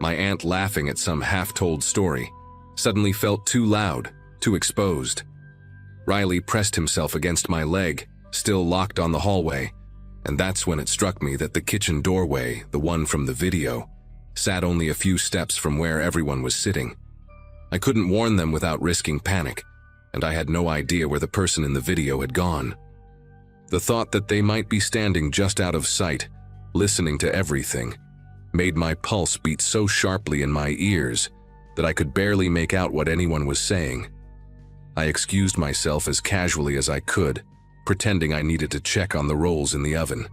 My aunt laughing at some half-told story suddenly felt too loud, too exposed. Riley pressed himself against my leg, still locked on the hallway, and that's when it struck me that the kitchen doorway, the one from the video, sat only a few steps from where everyone was sitting. I couldn't warn them without risking panic, and I had no idea where the person in the video had gone. The thought that they might be standing just out of sight, listening to everything, made my pulse beat so sharply in my ears that I could barely make out what anyone was saying. I excused myself as casually as I could, pretending I needed to check on the rolls in the oven.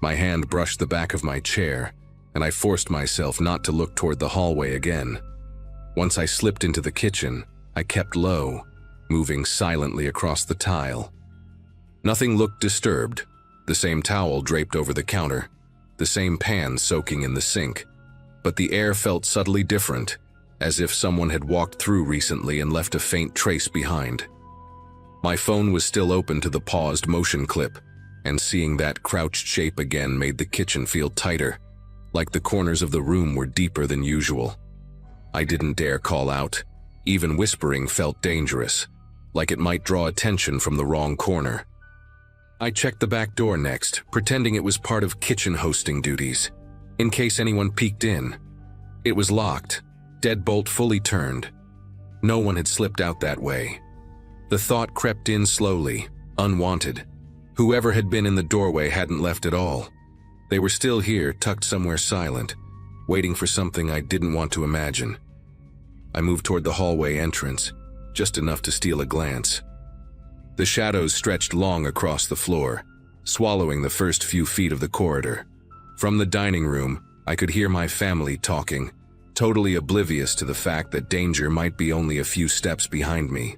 My hand brushed the back of my chair, and I forced myself not to look toward the hallway again. Once I slipped into the kitchen, I kept low, moving silently across the tile. Nothing looked disturbed. The same towel draped over the counter, the same pan soaking in the sink, but the air felt subtly different, as if someone had walked through recently and left a faint trace behind. My phone was still open to the paused motion clip, and seeing that crouched shape again made the kitchen feel tighter, like the corners of the room were deeper than usual. I didn't dare call out. Even whispering felt dangerous, like it might draw attention from the wrong corner. I checked the back door next, pretending it was part of kitchen hosting duties, in case anyone peeked in. It was locked, deadbolt fully turned. No one had slipped out that way. The thought crept in slowly, unwanted. Whoever had been in the doorway hadn't left at all. They were still here, tucked somewhere silent, waiting for something I didn't want to imagine. I moved toward the hallway entrance, just enough to steal a glance. The shadows stretched long across the floor, swallowing the first few feet of the corridor. From the dining room, I could hear my family talking, totally oblivious to the fact that danger might be only a few steps behind me.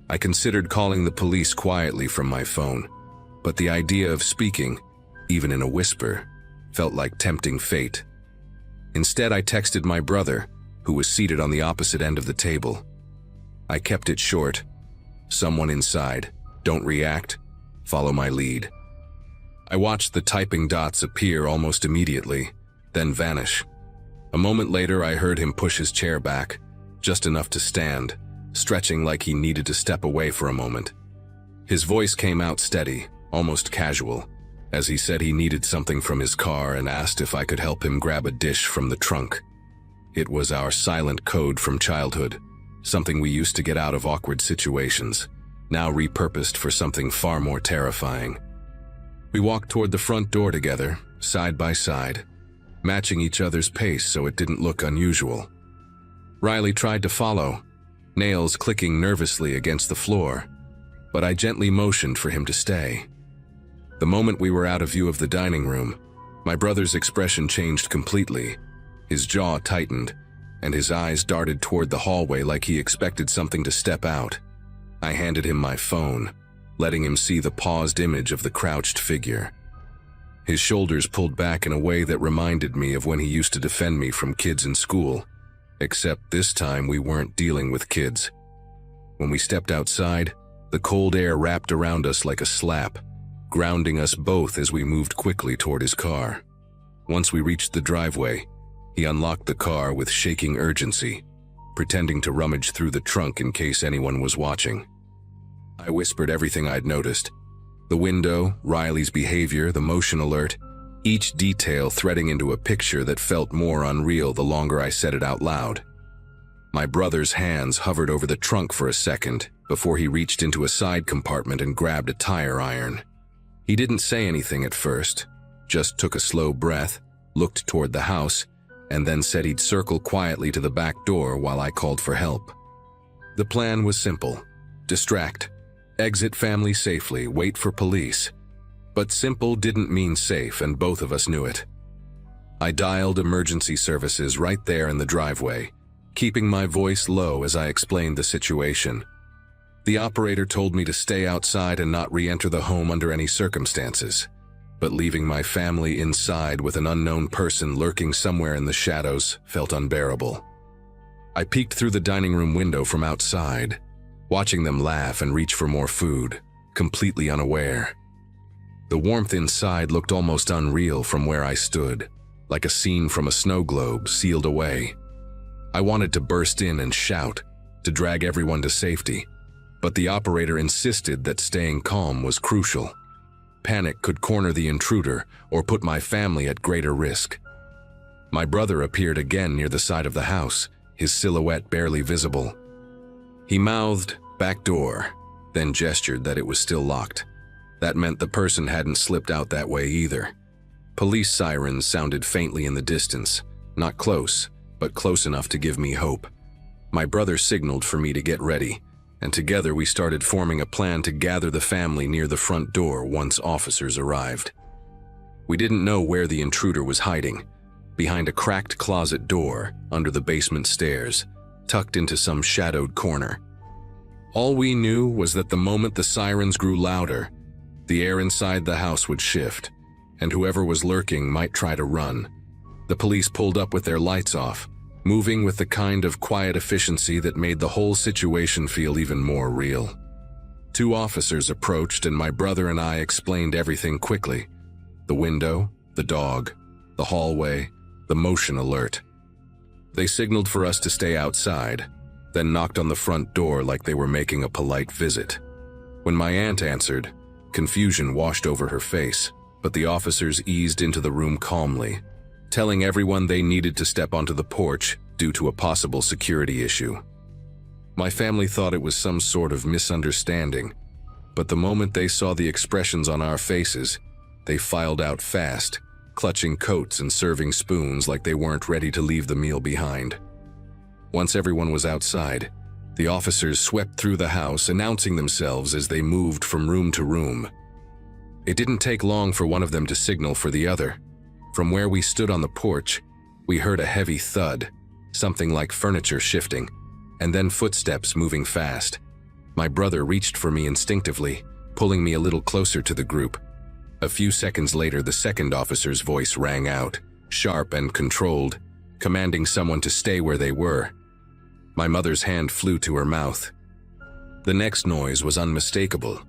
I considered calling the police quietly from my phone, but the idea of speaking, even in a whisper, felt like tempting fate. Instead, I texted my brother, who was seated on the opposite end of the table. I kept it short. Someone inside. Don't react. Follow my lead. I watched the typing dots appear almost immediately, then vanish. A moment later, I heard him push his chair back, just enough to stand, stretching like he needed to step away for a moment. His voice came out steady, almost casual, as he said he needed something from his car and asked if I could help him grab a dish from the trunk. It was our silent code from childhood, something we used to get out of awkward situations, now repurposed for something far more terrifying. We walked toward the front door together, side by side, matching each other's pace so it didn't look unusual. Riley tried to follow, nails clicking nervously against the floor, but I gently motioned for him to stay. The moment we were out of view of the dining room, my brother's expression changed completely. His jaw tightened, and his eyes darted toward the hallway like he expected something to step out. I handed him my phone, letting him see the paused image of the crouched figure. His shoulders pulled back in a way that reminded me of when he used to defend me from kids in school, except this time we weren't dealing with kids. When we stepped outside, the cold air wrapped around us like a slap, grounding us both as we moved quickly toward his car. Once we reached the driveway, he unlocked the car with shaking urgency, pretending to rummage through the trunk in case anyone was watching. I whispered everything I'd noticed. The window, Riley's behavior, the motion alert, each detail threading into a picture that felt more unreal the longer I said it out loud. My brother's hands hovered over the trunk for a second before he reached into a side compartment and grabbed a tire iron. He didn't say anything at first, just took a slow breath, looked toward the house, and then said he'd circle quietly to the back door while I called for help. The plan was simple. Distract. Exit family safely, wait for police. But simple didn't mean safe, and both of us knew it. I dialed emergency services right there in the driveway, keeping my voice low as I explained the situation. The operator told me to stay outside and not re-enter the home under any circumstances, but leaving my family inside with an unknown person lurking somewhere in the shadows felt unbearable. I peeked through the dining room window from outside, watching them laugh and reach for more food, completely unaware. The warmth inside looked almost unreal from where I stood, like a scene from a snow globe sealed away. I wanted to burst in and shout, to drag everyone to safety, but the operator insisted that staying calm was crucial. Panic could corner the intruder or put my family at greater risk. My brother appeared again near the side of the house, his silhouette barely visible. He mouthed, "Back door," then gestured that it was still locked. That meant the person hadn't slipped out that way either. Police sirens sounded faintly in the distance, not close, but close enough to give me hope. My brother signaled for me to get ready, and together we started forming a plan to gather the family near the front door once officers arrived. We didn't know where the intruder was hiding, behind a cracked closet door under the basement stairs, tucked into some shadowed corner. All we knew was that the moment the sirens grew louder, the air inside the house would shift, and whoever was lurking might try to run. The police pulled up with their lights off, moving with the kind of quiet efficiency that made the whole situation feel even more real. 2 officers approached, and my brother and I explained everything quickly. The window, the dog, the hallway, the motion alert. They signaled for us to stay outside, then knocked on the front door like they were making a polite visit. When my aunt answered, confusion washed over her face, but the officers eased into the room calmly, telling everyone they needed to step onto the porch due to a possible security issue. My family thought it was some sort of misunderstanding, but the moment they saw the expressions on our faces, they filed out fast, clutching coats and serving spoons like they weren't ready to leave the meal behind. Once everyone was outside, the officers swept through the house, announcing themselves as they moved from room to room. It didn't take long for one of them to signal for the other. From where we stood on the porch, we heard a heavy thud, something like furniture shifting, and then footsteps moving fast. My brother reached for me instinctively, pulling me a little closer to the group. A few seconds later, the second officer's voice rang out, sharp and controlled, commanding someone to stay where they were. My mother's hand flew to her mouth. The next noise was unmistakable.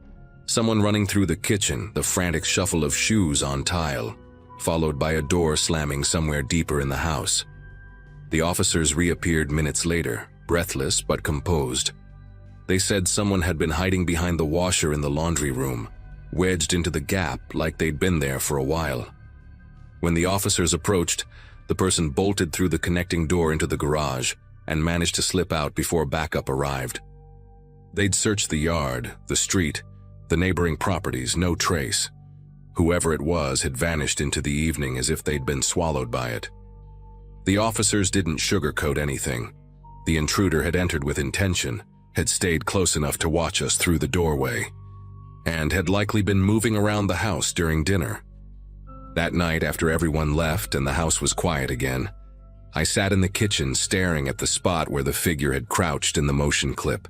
Someone running through the kitchen, the frantic shuffle of shoes on tile, followed by a door slamming somewhere deeper in the house. The officers reappeared minutes later, breathless but composed. They said someone had been hiding behind the washer in the laundry room, wedged into the gap like they'd been there for a while. When the officers approached, the person bolted through the connecting door into the garage and managed to slip out before backup arrived. They'd searched the yard, the street, the neighboring properties, no trace. Whoever it was had vanished into the evening as if they'd been swallowed by it. The officers didn't sugarcoat anything. The intruder had entered with intention, had stayed close enough to watch us through the doorway, and had likely been moving around the house during dinner. That night, after everyone left and the house was quiet again, I sat in the kitchen staring at the spot where the figure had crouched in the motion clip.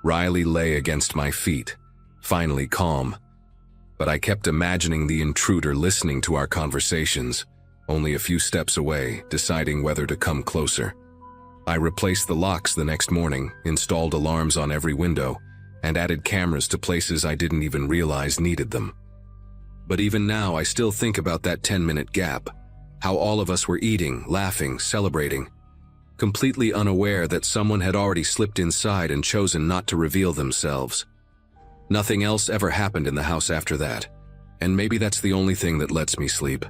Riley lay against my feet, finally calm, but I kept imagining the intruder listening to our conversations, only a few steps away, deciding whether to come closer. I replaced the locks the next morning, installed alarms on every window, and added cameras to places I didn't even realize needed them. But even now, I still think about that 10-minute gap, how all of us were eating, laughing, celebrating, completely unaware that someone had already slipped inside and chosen not to reveal themselves. Nothing else ever happened in the house after that, and maybe that's the only thing that lets me sleep.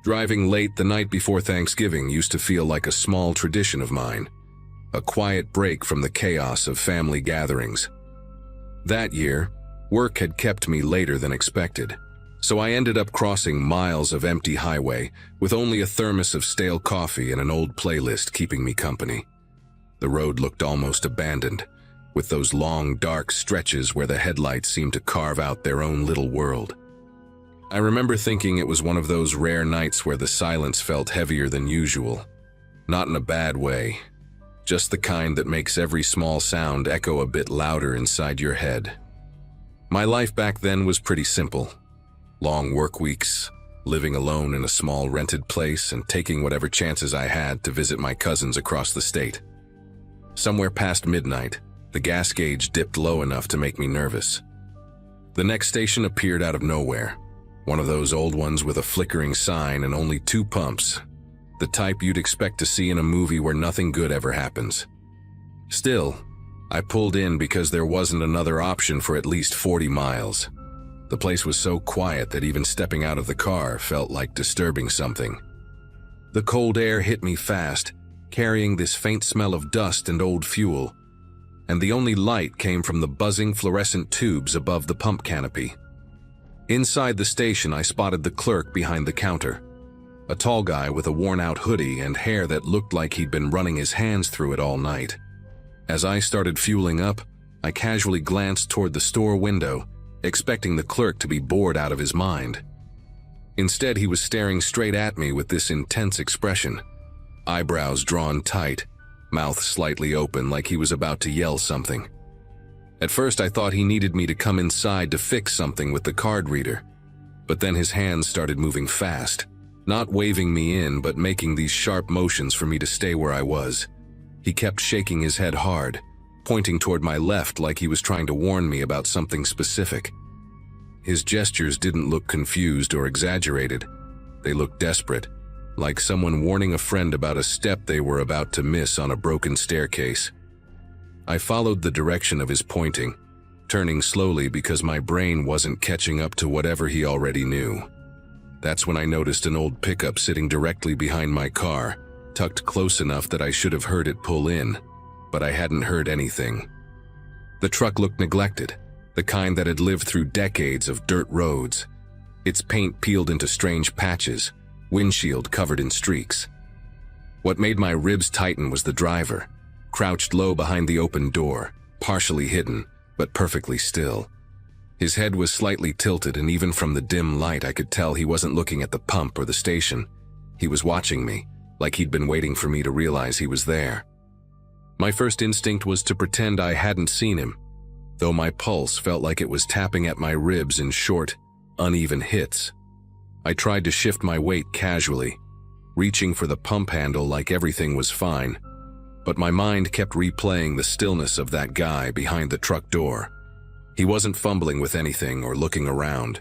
Driving late the night before Thanksgiving used to feel like a small tradition of mine, a quiet break from the chaos of family gatherings. That year, work had kept me later than expected, so I ended up crossing miles of empty highway with only a thermos of stale coffee and an old playlist keeping me company. The road looked almost abandoned, with those long, dark stretches where the headlights seemed to carve out their own little world. I remember thinking it was one of those rare nights where the silence felt heavier than usual. Not in a bad way, just the kind that makes every small sound echo a bit louder inside your head. My life back then was pretty simple. Long work weeks, living alone in a small rented place, and taking whatever chances I had to visit my cousins across the state. Somewhere past midnight, the gas gauge dipped low enough to make me nervous. The next station appeared out of nowhere. One of those old ones with a flickering sign and only 2 pumps. The type you'd expect to see in a movie where nothing good ever happens. Still, I pulled in because there wasn't another option for at least 40 miles. The place was so quiet that even stepping out of the car felt like disturbing something. The cold air hit me fast, carrying this faint smell of dust and old fuel, and the only light came from the buzzing fluorescent tubes above the pump canopy. Inside the station, I spotted the clerk behind the counter, a tall guy with a worn-out hoodie and hair that looked like he'd been running his hands through it all night. As I started fueling up, I casually glanced toward the store window, expecting the clerk to be bored out of his mind. Instead, he was staring straight at me with this intense expression, eyebrows drawn tight, mouth slightly open like he was about to yell something. At first, I thought he needed me to come inside to fix something with the card reader, but then his hands started moving fast, not waving me in but making these sharp motions for me to stay where I was. He kept shaking his head hard, pointing toward my left like he was trying to warn me about something specific. His gestures didn't look confused or exaggerated. They looked desperate, like someone warning a friend about a step they were about to miss on a broken staircase. I followed the direction of his pointing, turning slowly because my brain wasn't catching up to whatever he already knew. That's when I noticed an old pickup sitting directly behind my car, tucked close enough that I should have heard it pull in, but I hadn't heard anything. The truck looked neglected, the kind that had lived through decades of dirt roads, its paint peeled into strange patches, windshield covered in streaks. What made my ribs tighten was the driver, crouched low behind the open door, partially hidden, but perfectly still. His head was slightly tilted, and even from the dim light I could tell he wasn't looking at the pump or the station. He was watching me, like he'd been waiting for me to realize he was there. My first instinct was to pretend I hadn't seen him, though my pulse felt like it was tapping at my ribs in short, uneven hits. I tried to shift my weight casually, reaching for the pump handle like everything was fine, but my mind kept replaying the stillness of that guy behind the truck door. He wasn't fumbling with anything or looking around.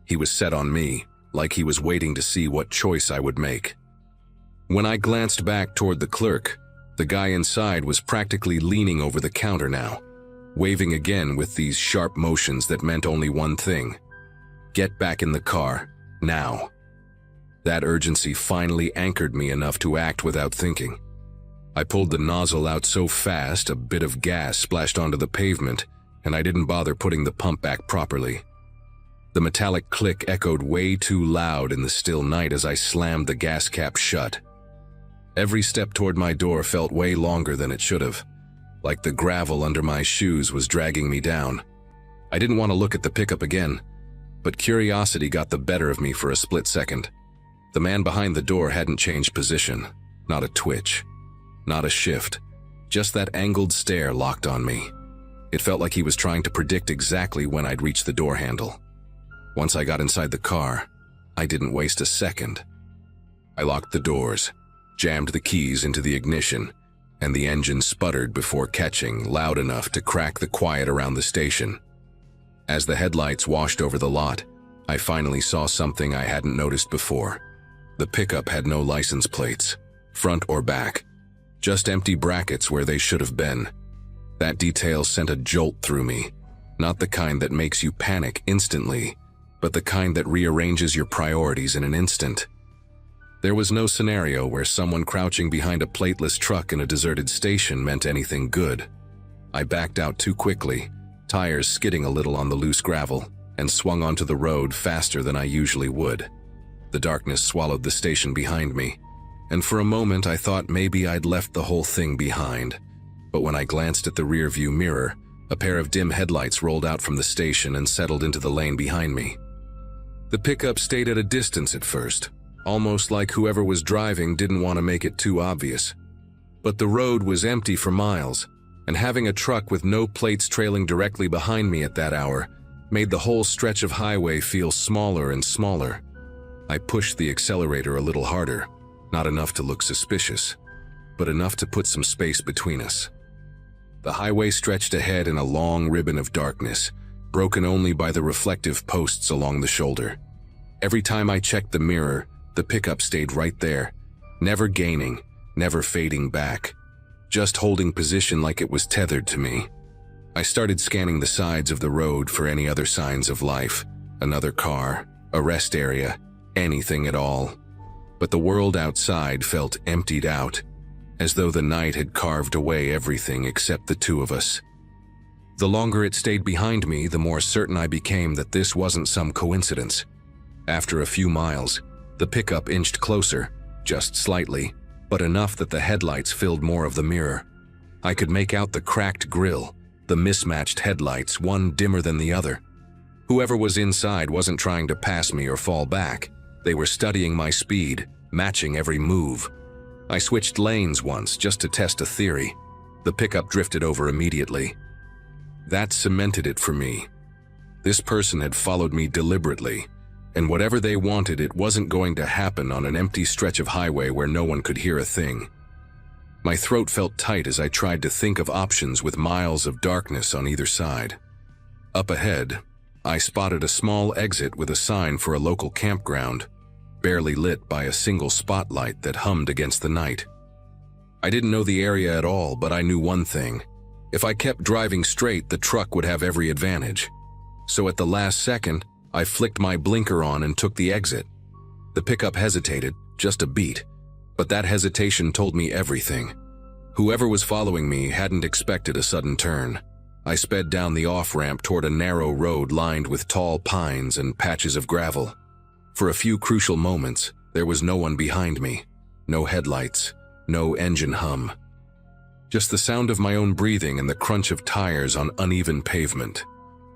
He was set on me, like he was waiting to see what choice I would make. When I glanced back toward the clerk, the guy inside was practically leaning over the counter now, waving again with these sharp motions that meant only one thing: get back in the car, now. That urgency finally anchored me enough to act without thinking. I pulled the nozzle out so fast a bit of gas splashed onto the pavement, and I didn't bother putting the pump back properly. The metallic click echoed way too loud in the still night as I slammed the gas cap shut. Every step toward my door felt way longer than it should have, like the gravel under my shoes was dragging me down. I didn't want to look at the pickup again, but curiosity got the better of me for a split second. The man behind the door hadn't changed position, not a twitch, not a shift, just that angled stare locked on me. It felt like he was trying to predict exactly when I'd reach the door handle. Once I got inside the car, I didn't waste a second. I locked the doors, jammed the keys into the ignition, and the engine sputtered before catching loud enough to crack the quiet around the station. As the headlights washed over the lot, I finally saw something I hadn't noticed before. The pickup had no license plates, front or back, just empty brackets where they should have been. That detail sent a jolt through me, not the kind that makes you panic instantly, but the kind that rearranges your priorities in an instant. There was no scenario where someone crouching behind a plateless truck in a deserted station meant anything good. I backed out too quickly, tires skidding a little on the loose gravel, and swung onto the road faster than I usually would. The darkness swallowed the station behind me, and for a moment I thought maybe I'd left the whole thing behind. But when I glanced at the rearview mirror, a pair of dim headlights rolled out from the station and settled into the lane behind me. The pickup stayed at a distance at first, almost like whoever was driving didn't want to make it too obvious. But the road was empty for miles, and having a truck with no plates trailing directly behind me at that hour made the whole stretch of highway feel smaller and smaller. I pushed the accelerator a little harder, not enough to look suspicious, but enough to put some space between us. The highway stretched ahead in a long ribbon of darkness, broken only by the reflective posts along the shoulder. Every time I checked the mirror, the pickup stayed right there, never gaining, never fading back, just holding position like it was tethered to me. I started scanning the sides of the road for any other signs of life, another car, a rest area, anything at all. But the world outside felt emptied out, as though the night had carved away everything except the two of us. The longer it stayed behind me, the more certain I became that this wasn't some coincidence. After a few miles, the pickup inched closer, just slightly, but enough that the headlights filled more of the mirror. I could make out the cracked grille, the mismatched headlights, one dimmer than the other. Whoever was inside wasn't trying to pass me or fall back. They were studying my speed, matching every move. I switched lanes once just to test a theory. The pickup drifted over immediately. That cemented it for me. This person had followed me deliberately, and whatever they wanted, it wasn't going to happen on an empty stretch of highway where no one could hear a thing. My throat felt tight as I tried to think of options with miles of darkness on either side. Up ahead, I spotted a small exit with a sign for a local campground, barely lit by a single spotlight that hummed against the night. I didn't know the area at all, but I knew one thing. If I kept driving straight, the truck would have every advantage. So at the last second, I flicked my blinker on and took the exit. The pickup hesitated, just a beat, but that hesitation told me everything. Whoever was following me hadn't expected a sudden turn. I sped down the off-ramp toward a narrow road lined with tall pines and patches of gravel. For a few crucial moments, there was no one behind me. No headlights, no engine hum. Just the sound of my own breathing and the crunch of tires on uneven pavement.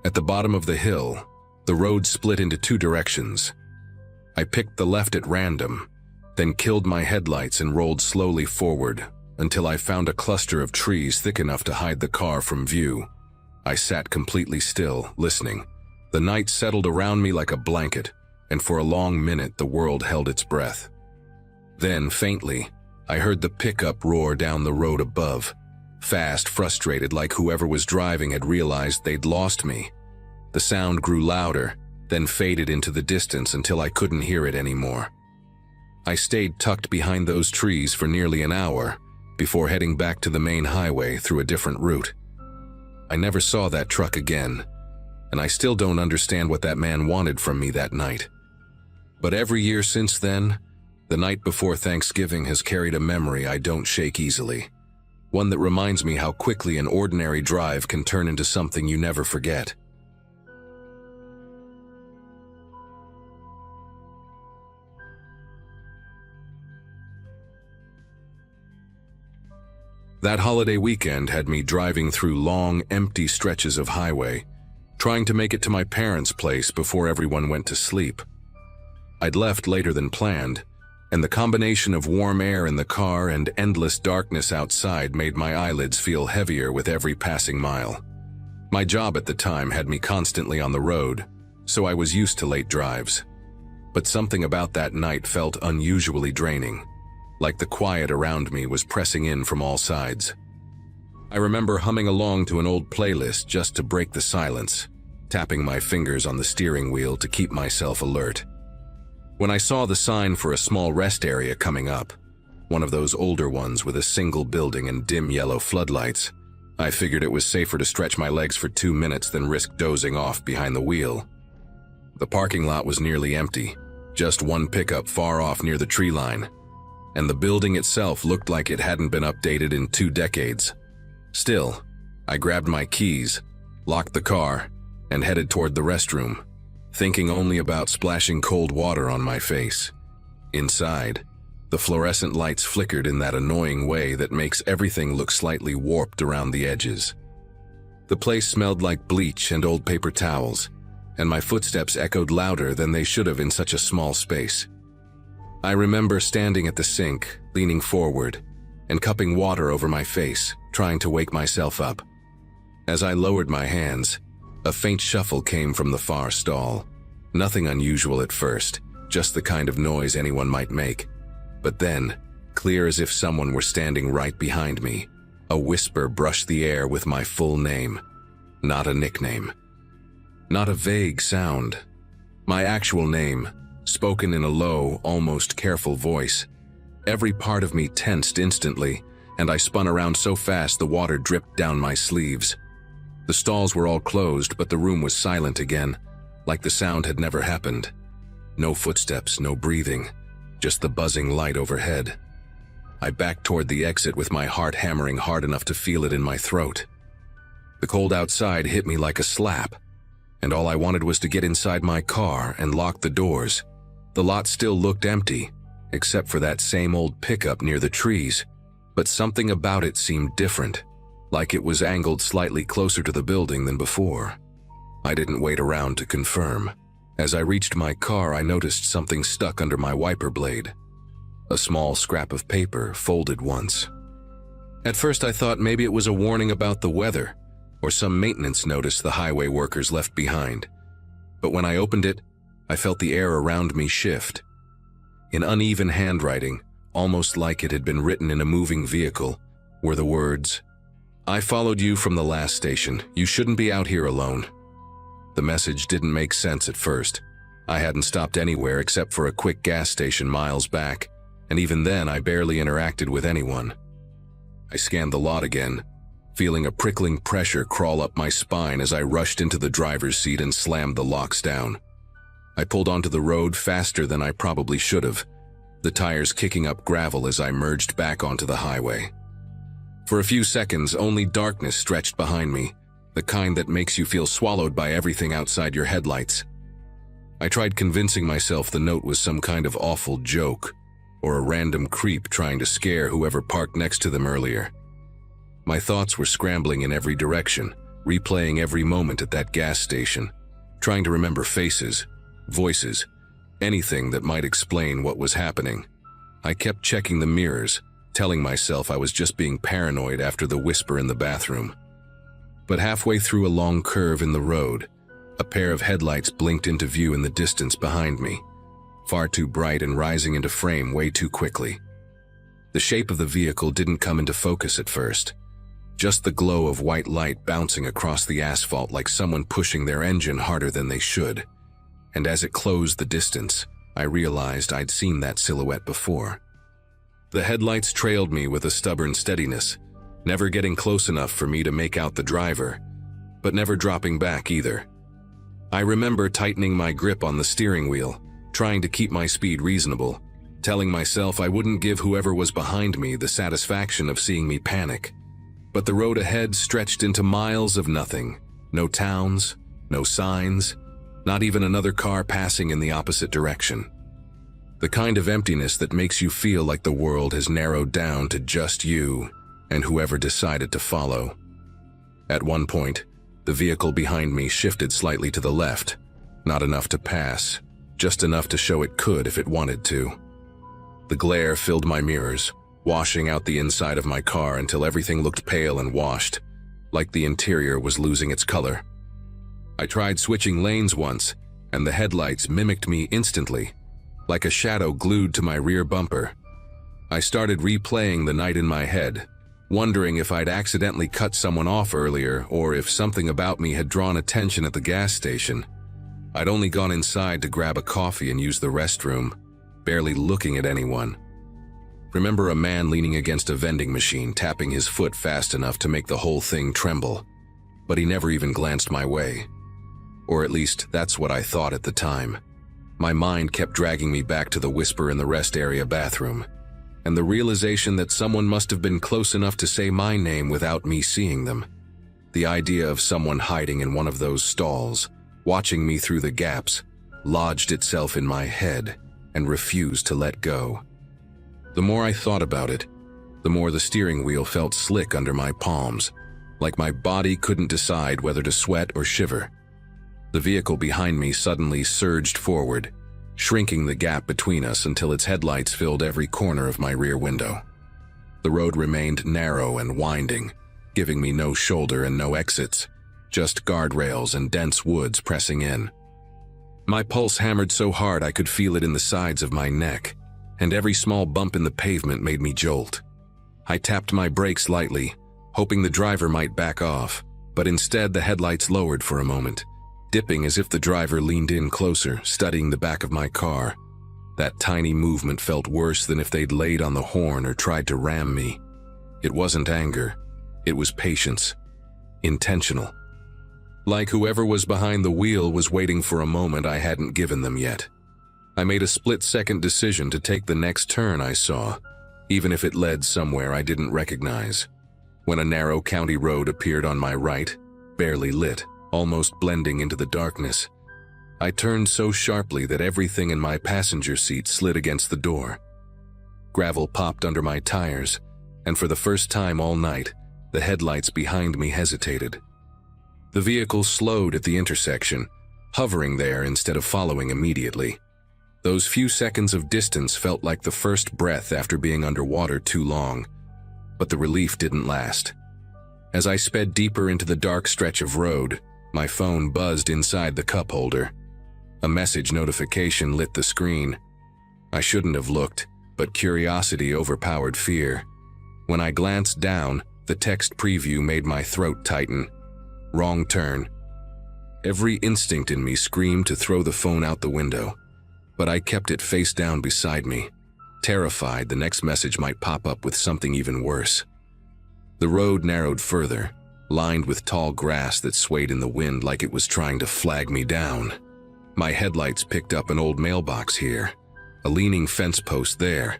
At the bottom of the hill, the road split into two directions. I picked the left at random, then killed my headlights and rolled slowly forward until I found a cluster of trees thick enough to hide the car from view. I sat completely still, listening. The night settled around me like a blanket, and for a long minute the world held its breath. Then, faintly, I heard the pickup roar down the road above, fast, frustrated, like whoever was driving had realized they'd lost me. The sound grew louder, then faded into the distance until I couldn't hear it anymore. I stayed tucked behind those trees for nearly an hour before heading back to the main highway through a different route. I never saw that truck again, and I still don't understand what that man wanted from me that night. But every year since then, the night before Thanksgiving has carried a memory I don't shake easily. One that reminds me how quickly an ordinary drive can turn into something you never forget. That holiday weekend had me driving through long, empty stretches of highway, trying to make it to my parents' place before everyone went to sleep. I'd left later than planned, and the combination of warm air in the car and endless darkness outside made my eyelids feel heavier with every passing mile. My job at the time had me constantly on the road, so I was used to late drives. But something about that night felt unusually draining, like the quiet around me was pressing in from all sides. I remember humming along to an old playlist just to break the silence, tapping my fingers on the steering wheel to keep myself alert. When I saw the sign for a small rest area coming up, one of those older ones with a single building and dim yellow floodlights, I figured it was safer to stretch my legs for 2 minutes than risk dozing off behind the wheel. The parking lot was nearly empty, just one pickup far off near the tree line, and the building itself looked like it hadn't been updated in 2 decades. Still, I grabbed my keys, locked the car, and headed toward the restroom, thinking only about splashing cold water on my face. Inside, the fluorescent lights flickered in that annoying way that makes everything look slightly warped around the edges. The place smelled like bleach and old paper towels, and my footsteps echoed louder than they should have in such a small space. I remember standing at the sink, leaning forward, and cupping water over my face, trying to wake myself up. As I lowered my hands, a faint shuffle came from the far stall. Nothing unusual at first, just the kind of noise anyone might make. But then, clear as if someone were standing right behind me, A whisper brushed the air with my full name, not a nickname. Not a vague sound. My actual name, spoken in a low, almost careful voice. Every part of me tensed instantly, and I spun around so fast the water dripped down my sleeves. The stalls were all closed, but the room was silent again, like the sound had never happened. No footsteps, no breathing, just the buzzing light overhead. I backed toward the exit with my heart hammering hard enough to feel it in my throat. The cold outside hit me like a slap, and all I wanted was to get inside my car and lock the doors. The lot still looked empty, except for that same old pickup near the trees, but something about it seemed different, like it was angled slightly closer to the building than before. I didn't wait around to confirm. As I reached my car, I noticed something stuck under my wiper blade. A small scrap of paper, folded once. At first I thought maybe it was a warning about the weather, or some maintenance notice the highway workers left behind. But when I opened it, I felt the air around me shift. In uneven handwriting, almost like it had been written in a moving vehicle, were the words, "I followed you from the last station. You shouldn't be out here alone." The message didn't make sense at first. I hadn't stopped anywhere except for a quick gas station miles back, and even then I barely interacted with anyone. I scanned the lot again, feeling a prickling pressure crawl up my spine as I rushed into the driver's seat and slammed the locks down. I pulled onto the road faster than I probably should have, the tires kicking up gravel as I merged back onto the highway. For a few seconds, only darkness stretched behind me, the kind that makes you feel swallowed by everything outside your headlights. I tried convincing myself the note was some kind of awful joke, or a random creep trying to scare whoever parked next to them earlier. My thoughts were scrambling in every direction, replaying every moment at that gas station, trying to remember faces, voices, anything that might explain what was happening. I kept checking the mirrors, telling myself I was just being paranoid after the whisper in the bathroom. But halfway through a long curve in the road, a pair of headlights blinked into view in the distance behind me, far too bright and rising into frame way too quickly. The shape of the vehicle didn't come into focus at first, just the glow of white light bouncing across the asphalt like someone pushing their engine harder than they should. And as it closed the distance, I realized I'd seen that silhouette before. The headlights trailed me with a stubborn steadiness, never getting close enough for me to make out the driver, but never dropping back either. I remember tightening my grip on the steering wheel, trying to keep my speed reasonable, telling myself I wouldn't give whoever was behind me the satisfaction of seeing me panic. But the road ahead stretched into miles of nothing. No towns, no signs, not even another car passing in the opposite direction. The kind of emptiness that makes you feel like the world has narrowed down to just you and whoever decided to follow. At one point, the vehicle behind me shifted slightly to the left, not enough to pass, just enough to show it could if it wanted to. The glare filled my mirrors, washing out the inside of my car until everything looked pale and washed, like the interior was losing its color. I tried switching lanes once, and the headlights mimicked me instantly, like a shadow glued to my rear bumper. I started replaying the night in my head, wondering if I'd accidentally cut someone off earlier or if something about me had drawn attention at the gas station. I'd only gone inside to grab a coffee and use the restroom, barely looking at anyone. Remember a man leaning against a vending machine, tapping his foot fast enough to make the whole thing tremble, but he never even glanced my way. Or at least that's what I thought at the time. My mind kept dragging me back to the whisper in the rest area bathroom, and the realization that someone must have been close enough to say my name without me seeing them. The idea of someone hiding in one of those stalls, watching me through the gaps, lodged itself in my head and refused to let go. The more I thought about it, the more the steering wheel felt slick under my palms, like my body couldn't decide whether to sweat or shiver. The vehicle behind me suddenly surged forward, shrinking the gap between us until its headlights filled every corner of my rear window. The road remained narrow and winding, giving me no shoulder and no exits, just guardrails and dense woods pressing in. My pulse hammered so hard I could feel it in the sides of my neck, and every small bump in the pavement made me jolt. I tapped my brakes lightly, hoping the driver might back off, but instead the headlights lowered for a moment, dipping as if the driver leaned in closer, studying the back of my car. That tiny movement felt worse than if they'd laid on the horn or tried to ram me. It wasn't anger, it was patience. Intentional. Like whoever was behind the wheel was waiting for a moment I hadn't given them yet. I made a split-second decision to take the next turn I saw, even if it led somewhere I didn't recognize. When a narrow county road appeared on my right, barely lit, almost blending into the darkness, I turned so sharply that everything in my passenger seat slid against the door. Gravel popped under my tires, and for the first time all night, the headlights behind me hesitated. The vehicle slowed at the intersection, hovering there instead of following immediately. Those few seconds of distance felt like the first breath after being underwater too long, but the relief didn't last. As I sped deeper into the dark stretch of road, my phone buzzed inside the cup holder. A message notification lit the screen. I shouldn't have looked, but curiosity overpowered fear. When I glanced down, the text preview made my throat tighten. Wrong turn. Every instinct in me screamed to throw the phone out the window, but I kept it face down beside me, terrified the next message might pop up with something even worse. The road narrowed further, lined with tall grass that swayed in the wind like it was trying to flag me down. My headlights picked up an old mailbox here, a leaning fence post there,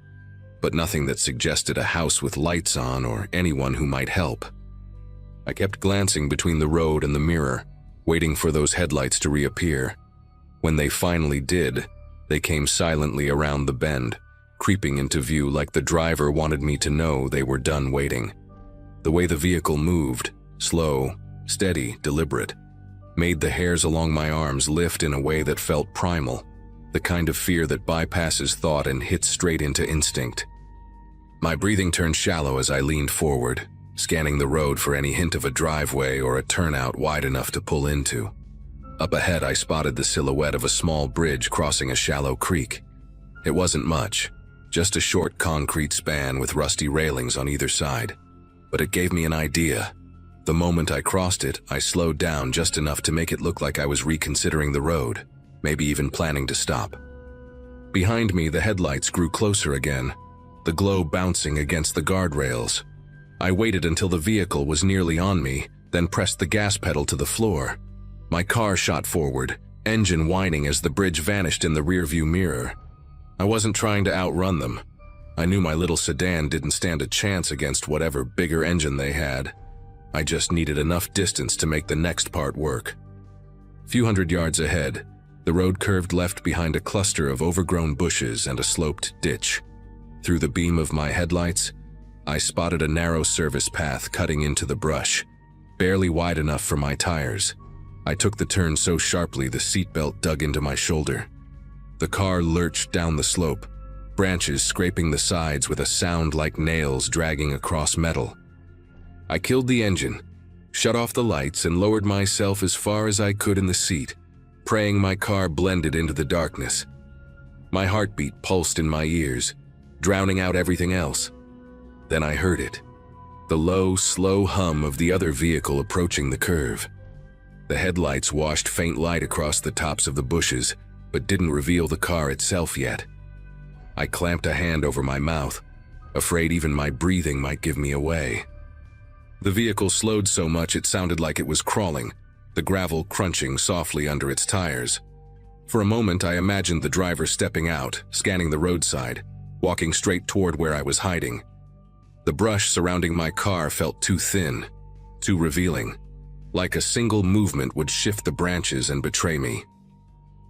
but nothing that suggested a house with lights on or anyone who might help. I kept glancing between the road and the mirror, waiting for those headlights to reappear. When they finally did, they came silently around the bend, creeping into view like the driver wanted me to know they were done waiting. The way the vehicle moved, slow, steady, deliberate, made the hairs along my arms lift in a way that felt primal, the kind of fear that bypasses thought and hits straight into instinct. My breathing turned shallow as I leaned forward, scanning the road for any hint of a driveway or a turnout wide enough to pull into. Up ahead, I spotted the silhouette of a small bridge crossing a shallow creek. It wasn't much, just a short concrete span with rusty railings on either side, but it gave me an idea. The moment I crossed it, I slowed down just enough to make it look like I was reconsidering the road, maybe even planning to stop. Behind me, the headlights grew closer again, the glow bouncing against the guardrails. I waited until the vehicle was nearly on me, then pressed the gas pedal to the floor. My car shot forward, engine whining as the bridge vanished in the rearview mirror. I wasn't trying to outrun them. I knew my little sedan didn't stand a chance against whatever bigger engine they had. I just needed enough distance to make the next part work. A few hundred yards ahead, the road curved left behind a cluster of overgrown bushes and a sloped ditch. Through the beam of my headlights, I spotted a narrow service path cutting into the brush, barely wide enough for my tires. I took the turn so sharply the seatbelt dug into my shoulder. The car lurched down the slope, branches scraping the sides with a sound like nails dragging across metal. I killed the engine, shut off the lights, and lowered myself as far as I could in the seat, praying my car blended into the darkness. My heartbeat pulsed in my ears, drowning out everything else. Then I heard it, the low, slow hum of the other vehicle approaching the curve. The headlights washed faint light across the tops of the bushes, but didn't reveal the car itself yet. I clamped a hand over my mouth, afraid even my breathing might give me away. The vehicle slowed so much it sounded like it was crawling, the gravel crunching softly under its tires. For a moment I imagined the driver stepping out, scanning the roadside, walking straight toward where I was hiding. The brush surrounding my car felt too thin, too revealing, like a single movement would shift the branches and betray me.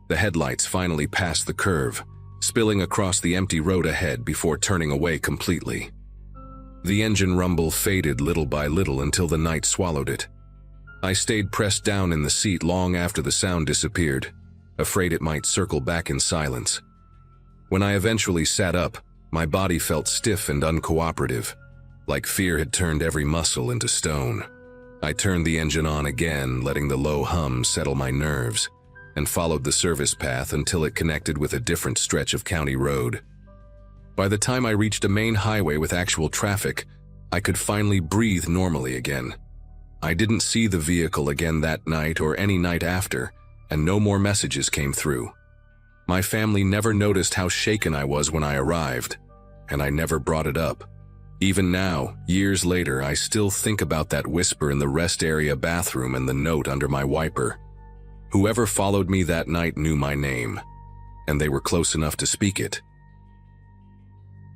The headlights finally passed the curve, spilling across the empty road ahead before turning away completely. The engine rumble faded little by little until the night swallowed it. I stayed pressed down in the seat long after the sound disappeared, afraid it might circle back in silence. When I eventually sat up, my body felt stiff and uncooperative, like fear had turned every muscle into stone. I turned the engine on again, letting the low hum settle my nerves, and followed the service path until it connected with a different stretch of county road. By the time I reached a main highway with actual traffic, I could finally breathe normally again. I didn't see the vehicle again that night or any night after, and no more messages came through. My family never noticed how shaken I was when I arrived, and I never brought it up. Even now, years later, I still think about that whisper in the rest area bathroom and the note under my wiper. Whoever followed me that night knew my name, and they were close enough to speak it.